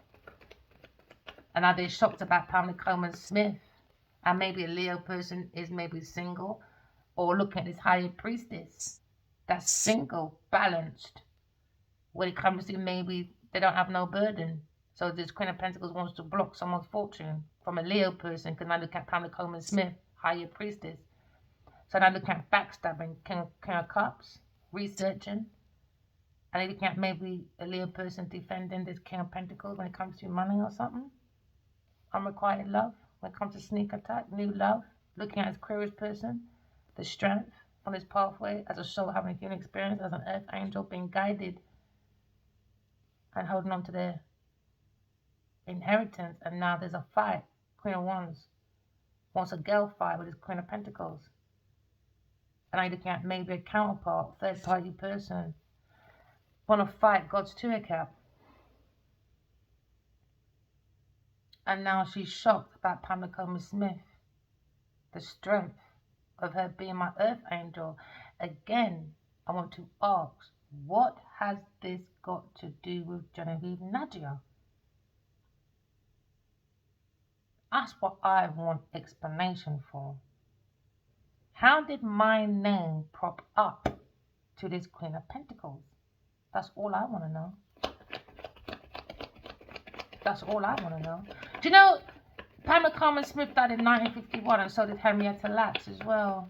And are they shocked about Pamela Coleman Smith? And maybe a Leo person is maybe single. Or looking at this higher priestess. That's single, balanced. When it comes to maybe they don't have no burden. So this Queen of Pentacles wants to block someone's fortune from a Leo person. Because now look at Pamela Coleman Smith, Higher Priestess. So now look at backstabbing, King of Cups, researching. And looking at maybe a Leo person defending this King of Pentacles when it comes to money or something. Unrequited love. When it comes to sneak attack, new love. Looking at his Aquarius person, the strength on his pathway as a soul having a human experience, as an earth angel being guided and holding on to their inheritance. And now there's a fight. Queen of Wands wants a girl fight with his Queen of Pentacles. And I'm looking at maybe a counterpart, third party person, want to fight God's Tour Cap. And now she's shocked about Pamela Coleman Smith, the strength of her being my earth angel. Again, I want to ask, what has this got to do with Genevieve Nadia? That's what I want explanation for. How did my name prop up to this Queen of Pentacles? That's all I want to know. That's all I want to know. Do you know, Pamela Coleman Smith died in 1951, and so did Henrietta Lacks as well.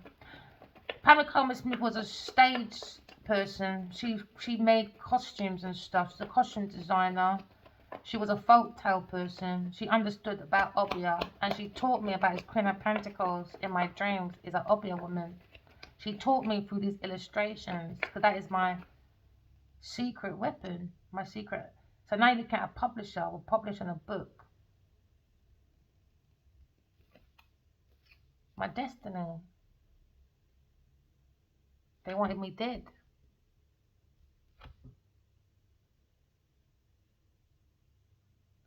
Pamela Coleman Smith was a stage person. She made costumes and stuff. She's a costume designer. She was a folktale person. She understood about Obia, and she taught me about his Queen of Pentacles in my dreams. Is an Obia woman. She taught me through these illustrations, because that is my secret weapon, my secret. So now you look at a publisher or publishing a book. My destiny. They wanted me dead.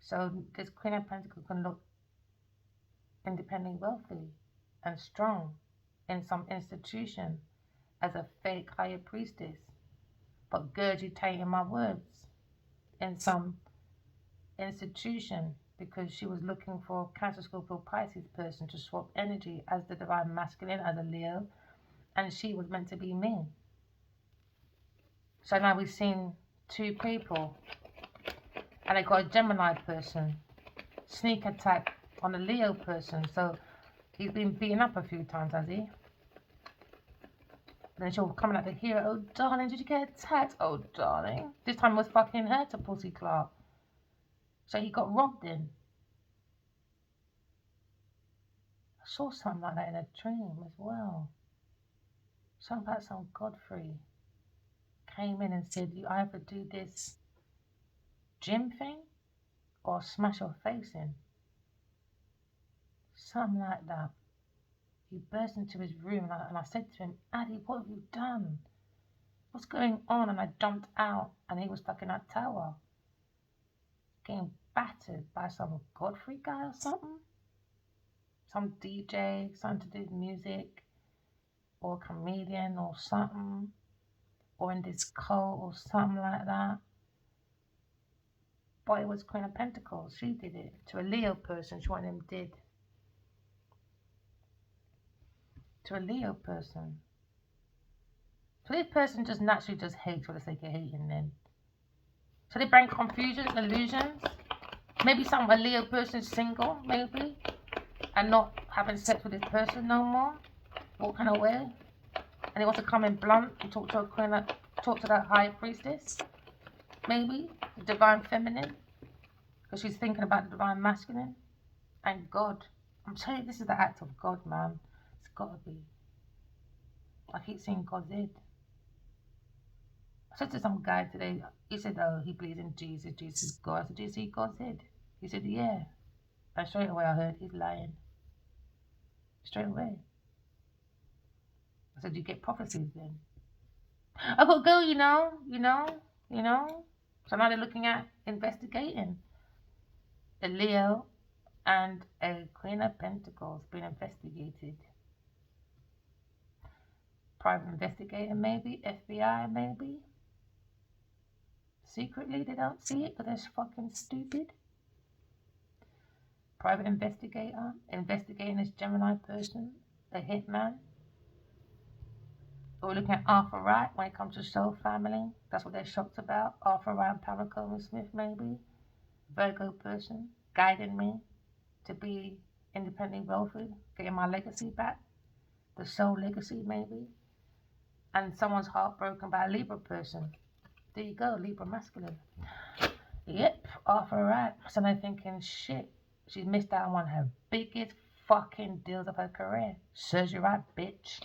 So this Queen of Pentacles can look independently wealthy and strong in some institution as a fake higher priestess, but gurgitating my words in some institution because she was looking for a Cancer, Scorpio, Pisces person to swap energy as the divine masculine, as a Leo, and she was meant to be me. So now we've seen two people, and I got a Gemini person, sneak attack on a Leo person. So he's been beaten up a few times, has he? Then she'll come at the hero. Oh darling, did you get attacked? Oh darling, this time it was fucking her to Pussy Clark. So he got robbed in. I saw something like that in a dream as well. Something about some Godfrey came in and said, you either do this gym thing or smash your face in. Something like that. He burst into his room and I said to him, Addy, what have you done? What's going on? And I jumped out and he was stuck in that tower, getting battered by some Godfrey guy or something. Some DJ, something to do with music, or a comedian or something, or in this cult or something like that. But it was Queen of Pentacles. She did it to a Leo person. She wanted him dead. To a Leo person. So this person just naturally just hates for the sake of hating then. So they bring confusions, illusions. Maybe a Leo person is single, maybe, and not having sex with this person no more, walking away. And he wants to come in blunt and talk to a queen, talk to that high priestess, maybe, the divine feminine, because she's thinking about the divine masculine and God. I'm telling you, this is the act of God, man. It's got to be. I keep seeing God's head. I said to some guy today, he said, oh, he believes in Jesus, Jesus is God. I said, do you see God's head? He said, yeah. And straight away I heard, he's lying. Straight away. I said, you get prophecies then? I got to go, you know. So now they're looking at investigating a Leo and a Queen of Pentacles being investigated. Private investigator maybe, FBI maybe. Secretly they don't see it because they're fucking stupid. Private investigator, investigating this Gemini person, a hitman. We're looking at Arthur Wright when it comes to Soul Family. That's what they're shocked about. Arthur Wright and Pamela Coleman Smith maybe. Virgo person guiding me to be independently wealthy, getting my legacy back, the soul legacy maybe, and someone's heartbroken by a Libra person. There you go, Libra masculine. Yep, off her right. So they're thinking, shit, she's missed out on one of her biggest fucking deals of her career. Serves you right, bitch.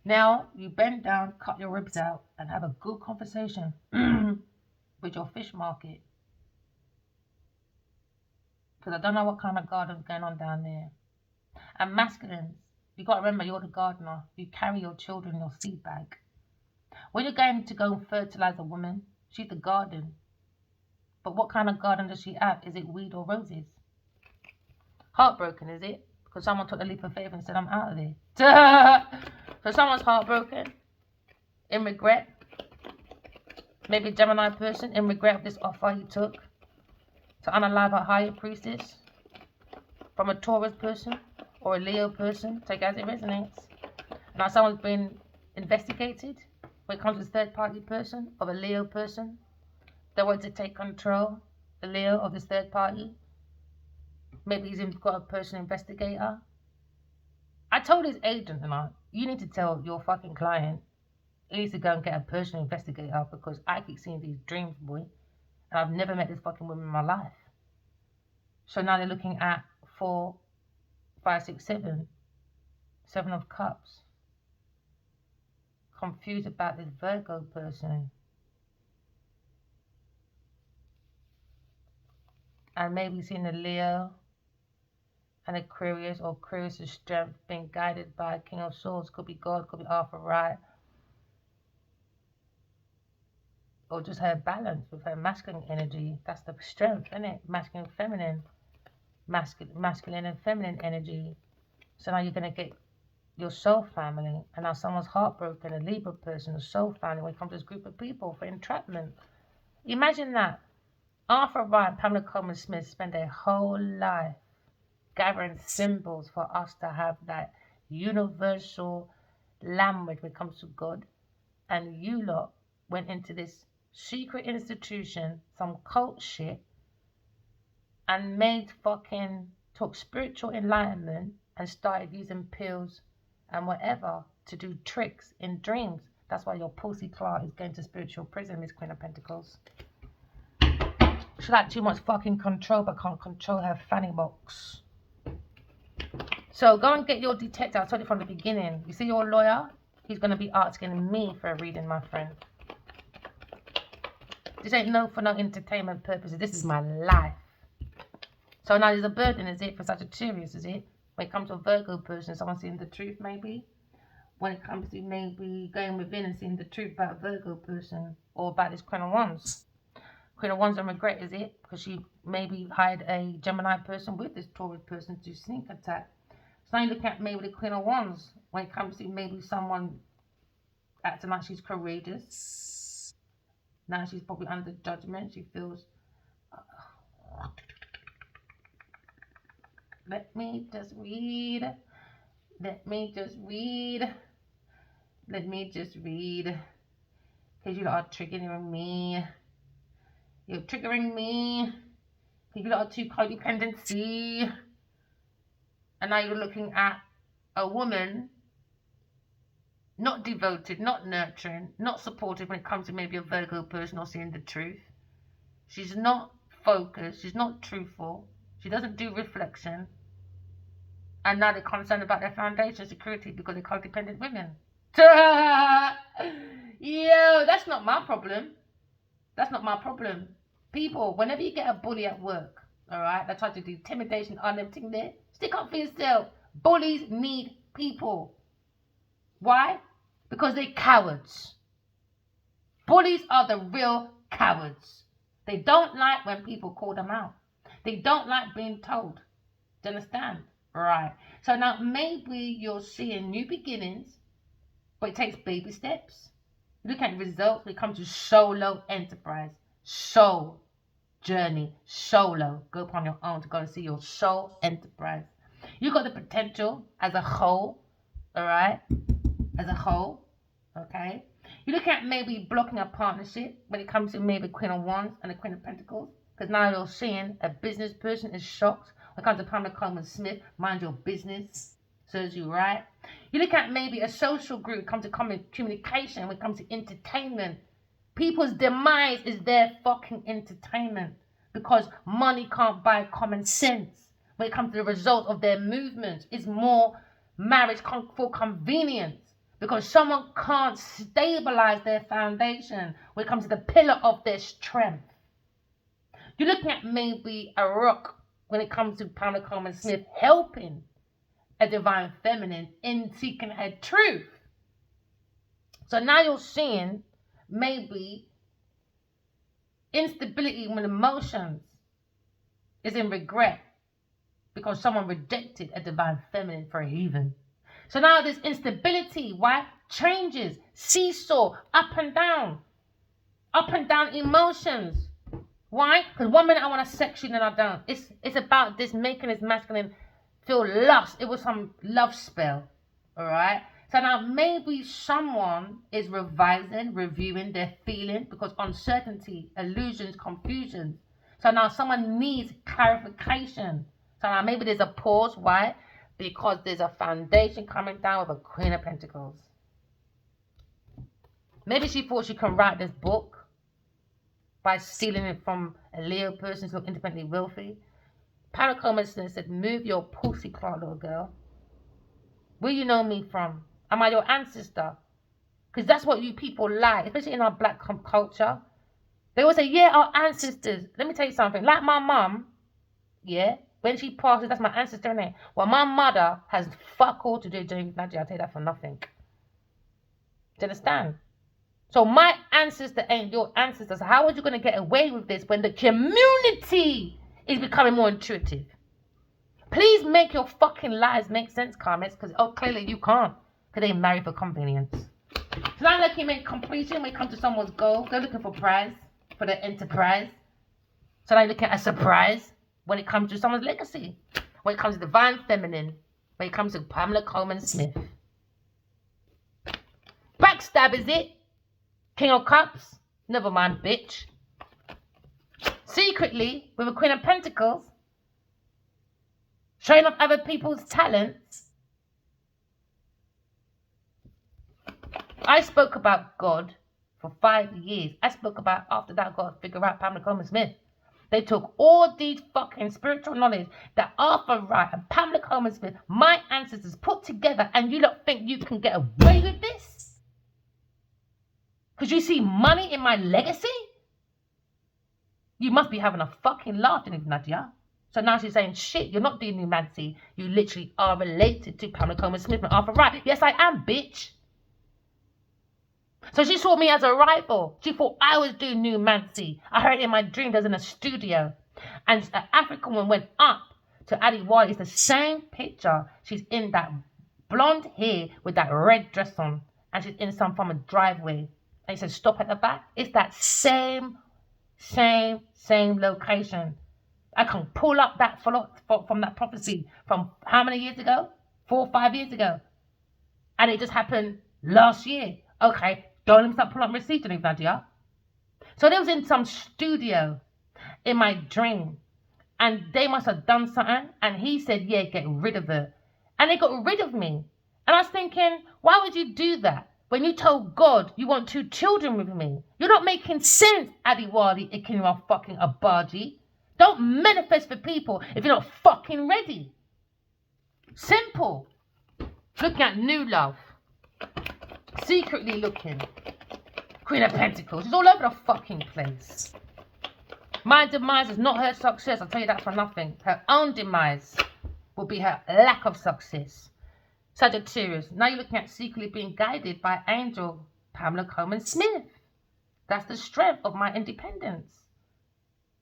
Now you bend down, cut your ribs out, and have a good conversation with your fish market. Because I don't know what kind of garden's going on down there. And masculines, you got to remember you're the gardener. You carry your children in your seed bag. When you're going to go and fertilize a woman, she's the garden. But what kind of garden does she have? Is it weed or roses? Heartbroken, is it? Because someone took the leap of faith and said, I'm out of here. So someone's heartbroken, in regret. Maybe a Gemini person, in regret of this offer he took to unalive a higher priestess from a Taurus person or a Leo person. Take it as it resonates. Now someone's been investigated when it comes to this third party person of a Leo person. They want to take control, the Leo of this third party. Maybe he's got a personal investigator. I told his agent, you need to tell your fucking client he needs to go and get a personal investigator because I keep seeing these dreams, boy. And I've never met this fucking woman in my life. So now they're looking at 4, 5, 6, 7. 7 of Cups. Confused about this Virgo person. And maybe seeing a Leo and Aquarius or Aquarius' strength being guided by King of Swords. Could be God, could be Arthur Wright. Or just her balance with her masculine energy. That's the strength, isn't it? Masculine, feminine. Masculine and feminine energy. So now you're going to get your soul family. And now someone's heartbroken, a Libra person, a soul family when it comes to this group of people for entrapment. Imagine that. Arthur Wright and Pamela Coleman Smith spend their whole life gathering symbols for us to have that universal language when it comes to God. And you lot went into this secret institution, some cult shit, and took spiritual enlightenment and started using pills and whatever to do tricks in dreams. That's why your pussy Clark is going to spiritual prison, Miss Queen of Pentacles. She like too much fucking control but can't control her fanny box. So go and get your detective. I told you from the beginning. You see your lawyer? He's going to be asking me for a reading, my friend. This ain't for no entertainment purposes. This is my life. So now there's a burden, is it, for Sagittarius, is it? When it comes to a Virgo person, someone seeing the truth, maybe. When it comes to maybe going within and seeing the truth about a Virgo person or about this Queen of Wands. Queen of Wands and regret, is it? Because she maybe hired a Gemini person with this Taurus person to sneak attack. So now you look at maybe the Queen of Wands when it comes to maybe someone acting like she's courageous. Now she's probably under judgment. She feels... Let me just read. Let me just read. Let me just read. Because you lot are triggering me. You're triggering me. You lot are too codependency. And now you're looking at a woman not devoted, not nurturing, not supportive when it comes to maybe a Virgo person or seeing the truth. She's not focused. She's not truthful. She doesn't do reflection. And now they're concerned about their foundation security because they're codependent women. Yo, that's not my problem. That's not my problem. People, whenever you get a bully at work, all right, they try to do intimidation on everything there, stick up for yourself. Bullies need people. Why? Because they're cowards. Bullies are the real cowards. They don't like when people call them out. They don't like being told. Do you understand? Right. So now maybe you're seeing new beginnings, but it takes baby steps. Look at results when it comes to solo enterprise, soul journey, solo. Go upon your own to go and see your soul enterprise. You got the potential as a whole, all right? As a whole, okay? You look at maybe blocking a partnership when it comes to maybe Queen of Wands and the Queen of Pentacles. Because now you're seeing a business person is shocked. When it comes to Pamela Coleman Smith, mind your business. Serves you right. You look at maybe a social group, come to communication, when it comes to entertainment. People's demise is their fucking entertainment. Because money can't buy common sense. When it comes to the result of their movements, it's more marriage for convenience. Because someone can't stabilize their foundation when it comes to the pillar of their strength. You're looking at maybe a rock when it comes to Pamela Coleman Smith helping a divine feminine in seeking her truth. So now you're seeing maybe instability when emotions is in regret because someone rejected a divine feminine for a heathen. So now there's instability, right? Changes, seesaw, up and down emotions. Why? Because 1 minute I want to sex you, then I don't. It's about this making this masculine feel lust. It was some love spell, all right? So now maybe someone is reviewing their feeling because uncertainty, illusions, confusion. So now someone needs clarification. So now maybe there's a pause. Why? Because there's a foundation coming down with a Queen of Pentacles. Maybe she thought she can write this book by stealing it from a Leo person who's independently wealthy. Pamela Coleman said, move your pussy clot, little girl. Where you know me from? Am I your ancestor? Because that's what you people like, especially in our black culture. They always say, yeah, our ancestors. Let me tell you something. Like my mum, yeah, when she passes, that's my ancestor, innit? Well, my mother has fuck all to do during Nigeria. I'll tell you that for nothing. Do you understand? So my ancestor ain't your ancestor. So how are you going to get away with this when the community is becoming more intuitive? Please make your fucking lies make sense, comments, because clearly you can't, because they marry for convenience. So now looking at completion when it comes to someone's goal. They're looking for prize for their enterprise. So now looking at a surprise when it comes to someone's legacy. When it comes to divine feminine. When it comes to Pamela Coleman Smith. Backstab is it? King of Cups? Never mind, bitch. Secretly, with a Queen of Pentacles, showing off other people's talents. I spoke about God for 5 years. I spoke about after that God figure out Pamela Coleman Smith. They took all these fucking spiritual knowledge that Arthur Wright and Pamela Coleman Smith, my ancestors, put together, and you don't think you can get away with this? Because you see money in my legacy? You must be having a fucking laugh, Nadia. So now she's saying, shit, you're not doing numancy. You literally are related to Pamela Coleman Smith and Arthur Wright. Yes, I am, bitch. So she saw me as a rival. She thought I was doing numancy. I heard it in my dreams. I was in a studio. And an African woman went up to Addie Wally. It's the same picture. She's in that blonde hair with that red dress on. And she's in some form of driveway. And he said, stop at the back. It's that same location. I can pull up that from that prophecy from how many years ago? 4 or 5 years ago. And it just happened last year. Okay, don't let me start pulling up receipts, Nadia. So they was in some studio in my dream. And they must have done something. And he said, yeah, get rid of it. And they got rid of me. And I was thinking, why would you do that? When you told God you want 2 children with me. You're not making sense, Adiwali Ikinwa fucking Abaji. Don't manifest for people if you're not fucking ready. Simple. Looking at new love. Secretly looking. Queen of Pentacles. She's all over the fucking place. My demise is not her success. I'll tell you that for nothing. Her own demise will be her lack of success. Sagittarius. Now you're looking at secretly being guided by angel Pamela Coleman Smith. That's the strength of my independence.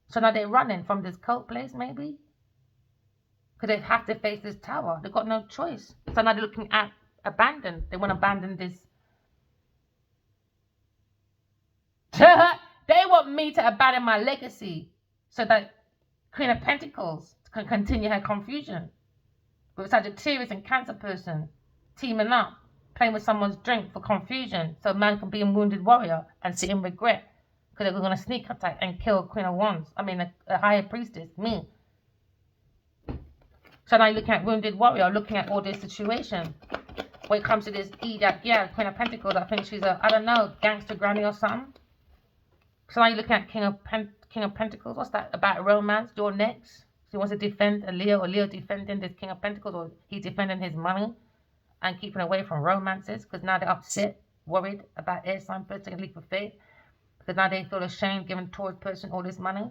So now they're running from this cult place, maybe? Because they have to face this tower. They've got no choice. So now they're looking at abandon. They want to abandon this. They want me to abandon my legacy so that Queen of Pentacles can continue her confusion. With Sagittarius and Cancer person teaming up. playing with someone's drink for confusion, so man can be a wounded warrior and sit in regret because they're going to sneak attack and kill Queen of Wands. I mean, a higher priestess, me. So now you're looking at wounded warrior, looking at all this situation. When it comes to this Queen of Pentacles, I think she's a, I don't know, gangster granny or something. So now you're looking at King of Pentacles. What's that about romance? You're next. She wants to defend a Leo, or Leo defending this King of Pentacles, or he's defending his money and keeping away from romances because now they're upset, worried about air sign person taking a leap of faith because now they feel ashamed giving Taurus person all this money,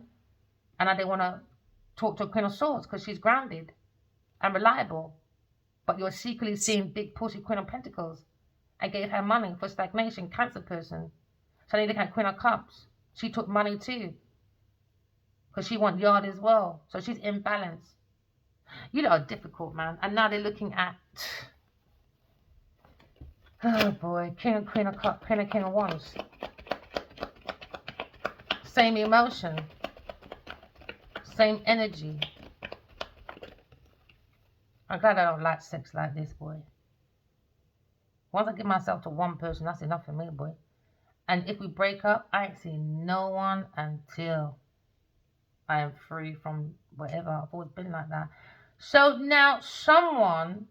and now they want to talk to a Queen of Swords because she's grounded and reliable. But you're secretly seeing big pussy Queen of Pentacles and gave her money for stagnation, Cancer person. So they look at Queen of Cups. She took money too because she wants yard as well. So she's imbalanced. You lot are difficult, man. And now they're looking at, oh boy, King of Queen of Cups, King of Wands. Same emotion, same energy. I'm glad I don't like sex like this, boy. Once I give myself to one person, that's enough for me, boy. And if we break up, I ain't seen no one until I am free from whatever. I've always been like that. So now someone,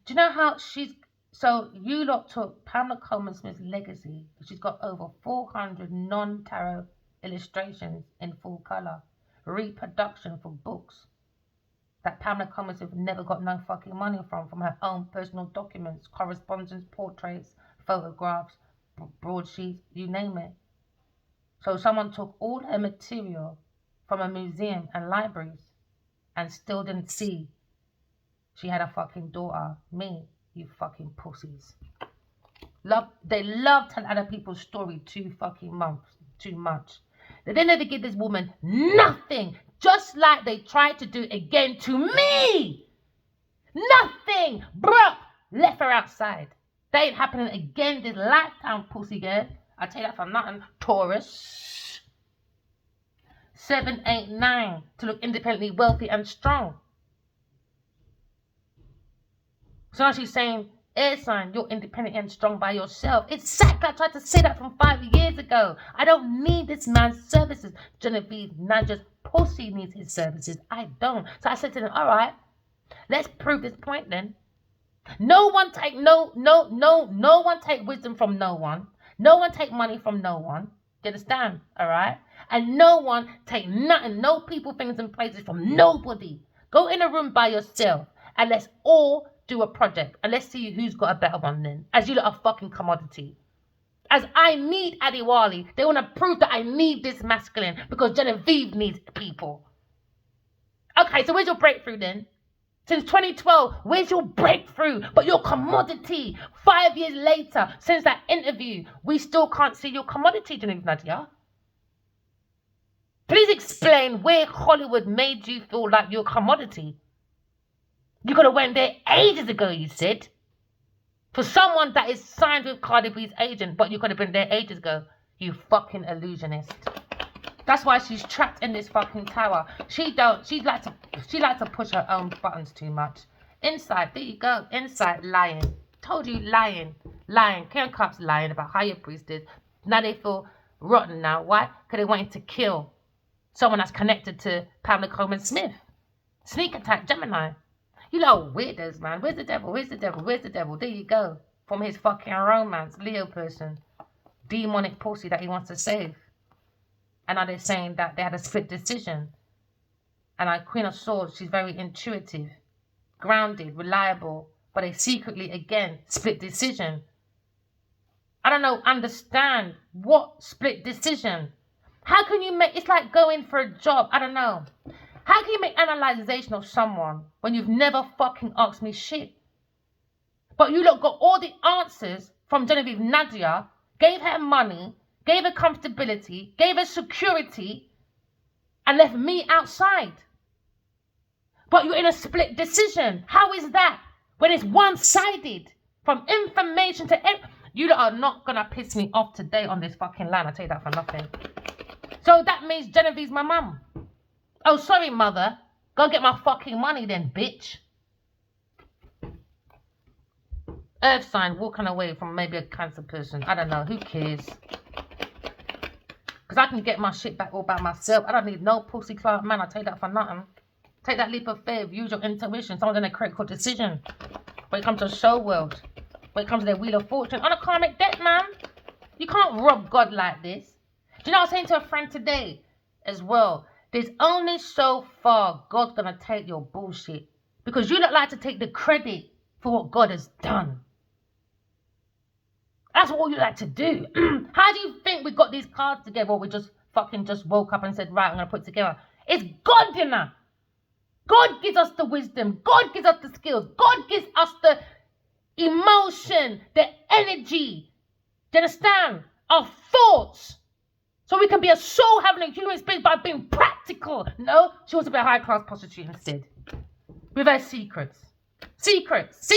do you know how she's, so you lot took Pamela Coleman Smith's legacy. She's got over 400 non-tarot illustrations in full colour. Reproduction for books that Pamela Coleman Smith never got no fucking money from her own personal documents, correspondence, portraits, photographs, broadsheets, you name it. So someone took all her material from a museum and libraries and still didn't see she had a fucking daughter. Me, you fucking pussies. They love telling other people's story too much. They didn't ever give this woman nothing, just like they tried to do again to me. Nothing. Bruh, left her outside. That ain't happening again this lifetime, pussy girl. I tell you that for nothing. Taurus. 7, 8, 9. To look independently wealthy and strong. So now she's saying, air sign, you're independent and strong by yourself. Exactly, I tried to say that from 5 years ago. I don't need this man's services. Genevieve Nadia's pussy needs his services. I don't. So I said to them, all right, let's prove this point then. No one take one take wisdom from no one. No one take money from no one. Do you understand? All right? And no one take nothing, no people, things, and places from nobody. Go in a room by yourself and let's all do a project and let's see who's got a better one then. As you lot are fucking commodity. As I need Adiwali, they want to prove that I need this masculine because Genevieve needs people. Okay, so where's your breakthrough then? Since 2012, where's your breakthrough? But your commodity. 5 years later, since that interview, we still can't see your commodity, Genevieve Nadia. Please explain where Hollywood made you feel like you're a commodity. You could have went there ages ago, you said. For someone that is signed with Cardi B's agent, but you could have been there ages ago. You fucking illusionist. That's why she's trapped in this fucking tower. She likes to push her own buttons too much. Inside, there you go. Inside, lying. Told you, lying. King of Cups lying about higher priestess. Now they feel rotten now. Why? Because they wanted to kill someone that's connected to Pamela Coleman Smith. Sneak attack, Gemini. You little weirdos, man. Where's the devil? Where's the devil? Where's the devil? There you go. From his fucking romance, Leo person. Demonic pussy that he wants to save. And now they're saying that they had a split decision. And our Queen of Swords, she's very intuitive, grounded, reliable. But they secretly, again, split decision. I don't know, understand what split decision. How can you make, it's like going for a job. I don't know. How can you make analyzation of someone when you've never fucking asked me shit? But you lot got all the answers from Genevieve Nadia, gave her money, gave her comfortability, gave her security, and left me outside. But you're in a split decision. How is that? When it's one-sided. From information to... You lot are not going to piss me off today on this fucking line. I'll tell you that for nothing. So that means Genevieve's my mum. Oh, sorry, mother. Go get my fucking money then, bitch. Earth sign walking away from maybe a Cancer person. I don't know. Who cares? Because I can get my shit back all by myself. I don't need no pussy client man. I'll tell you that for nothing. Take that leap of faith. Use your intuition. Someone's going to create a critical decision. When it comes to the show world. When it comes to their wheel of fortune. On a karmic debt, man. You can't rob God like this. Do you know what I was saying to a friend today as well? There's only so far God's going to take your bullshit. Because you don't like to take the credit for what God has done. That's what you like to do. How do you think we got these cards together, or we just woke up and said, right, I'm going to put it together? It's God, you know. God gives us the wisdom. God gives us the skills. God gives us the emotion, the energy. Do you understand? Our thoughts. So we can be a soul having a human experience by being practical. No, she wants to be a high-class prostitute instead. With her secrets. Secrets.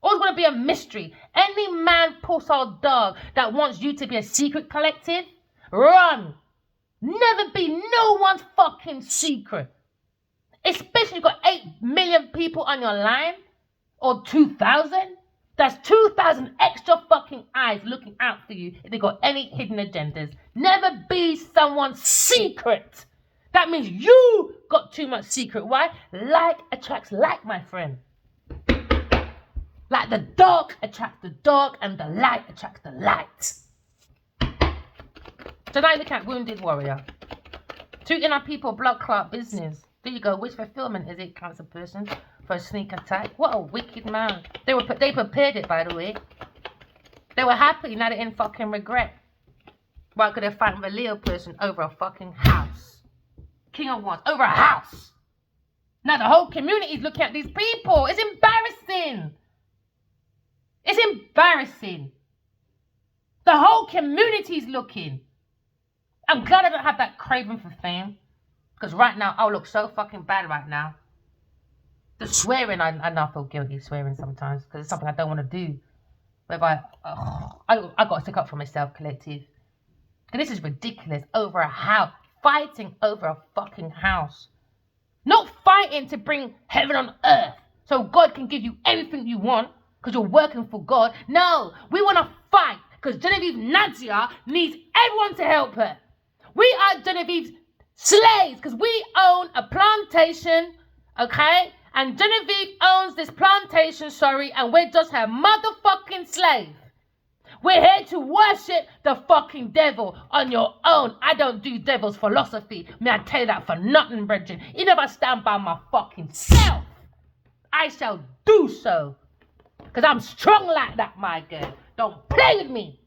Always going to be a mystery. Any man, puss or dog that wants you to be a secret collective, run. Never be no one's fucking secret. Especially you've got 8 million people on your line. Or 2,000. That's 2,000 extra fucking eyes looking out for you if they got any hidden agendas. Never be someone's secret. That means you got too much secret. Why? Like attracts like, my friend. Like the dark attracts the dark and the light attracts the light. So now look at Wounded Warrior. 2 inner people, blood clot business. There you go. Which fulfillment is it, Cancer person? For a sneak attack. What a wicked man. They prepared it, by the way. They were happy. Now they're in fucking regret. Why could they fight with a Leo person over a fucking house? King of Wands. Over a house. Now the whole community is looking at these people. It's embarrassing. It's embarrassing. The whole community's looking. I'm glad I don't have that craving for fame. Because right now, I'll look so fucking bad right now. The swearing, I now feel guilty swearing sometimes. Because it's something I don't want to do. Whereby, I got to stick up for myself, collective. Because this is ridiculous. Over a house. Fighting over a fucking house. Not fighting to bring heaven on earth. So God can give you everything you want. Because you're working for God. No, we want to fight. Because Genevieve Nadia needs everyone to help her. We are Genevieve's slaves. Because we own a plantation. Okay? And Genevieve owns this plantation, and we're just her motherfucking slave. We're here to worship the fucking devil on your own. I don't do devil's philosophy. May I tell you that for nothing, brethren. Even if I stand by my fucking self, I shall do so. Because I'm strong like that, my girl. Don't play with me.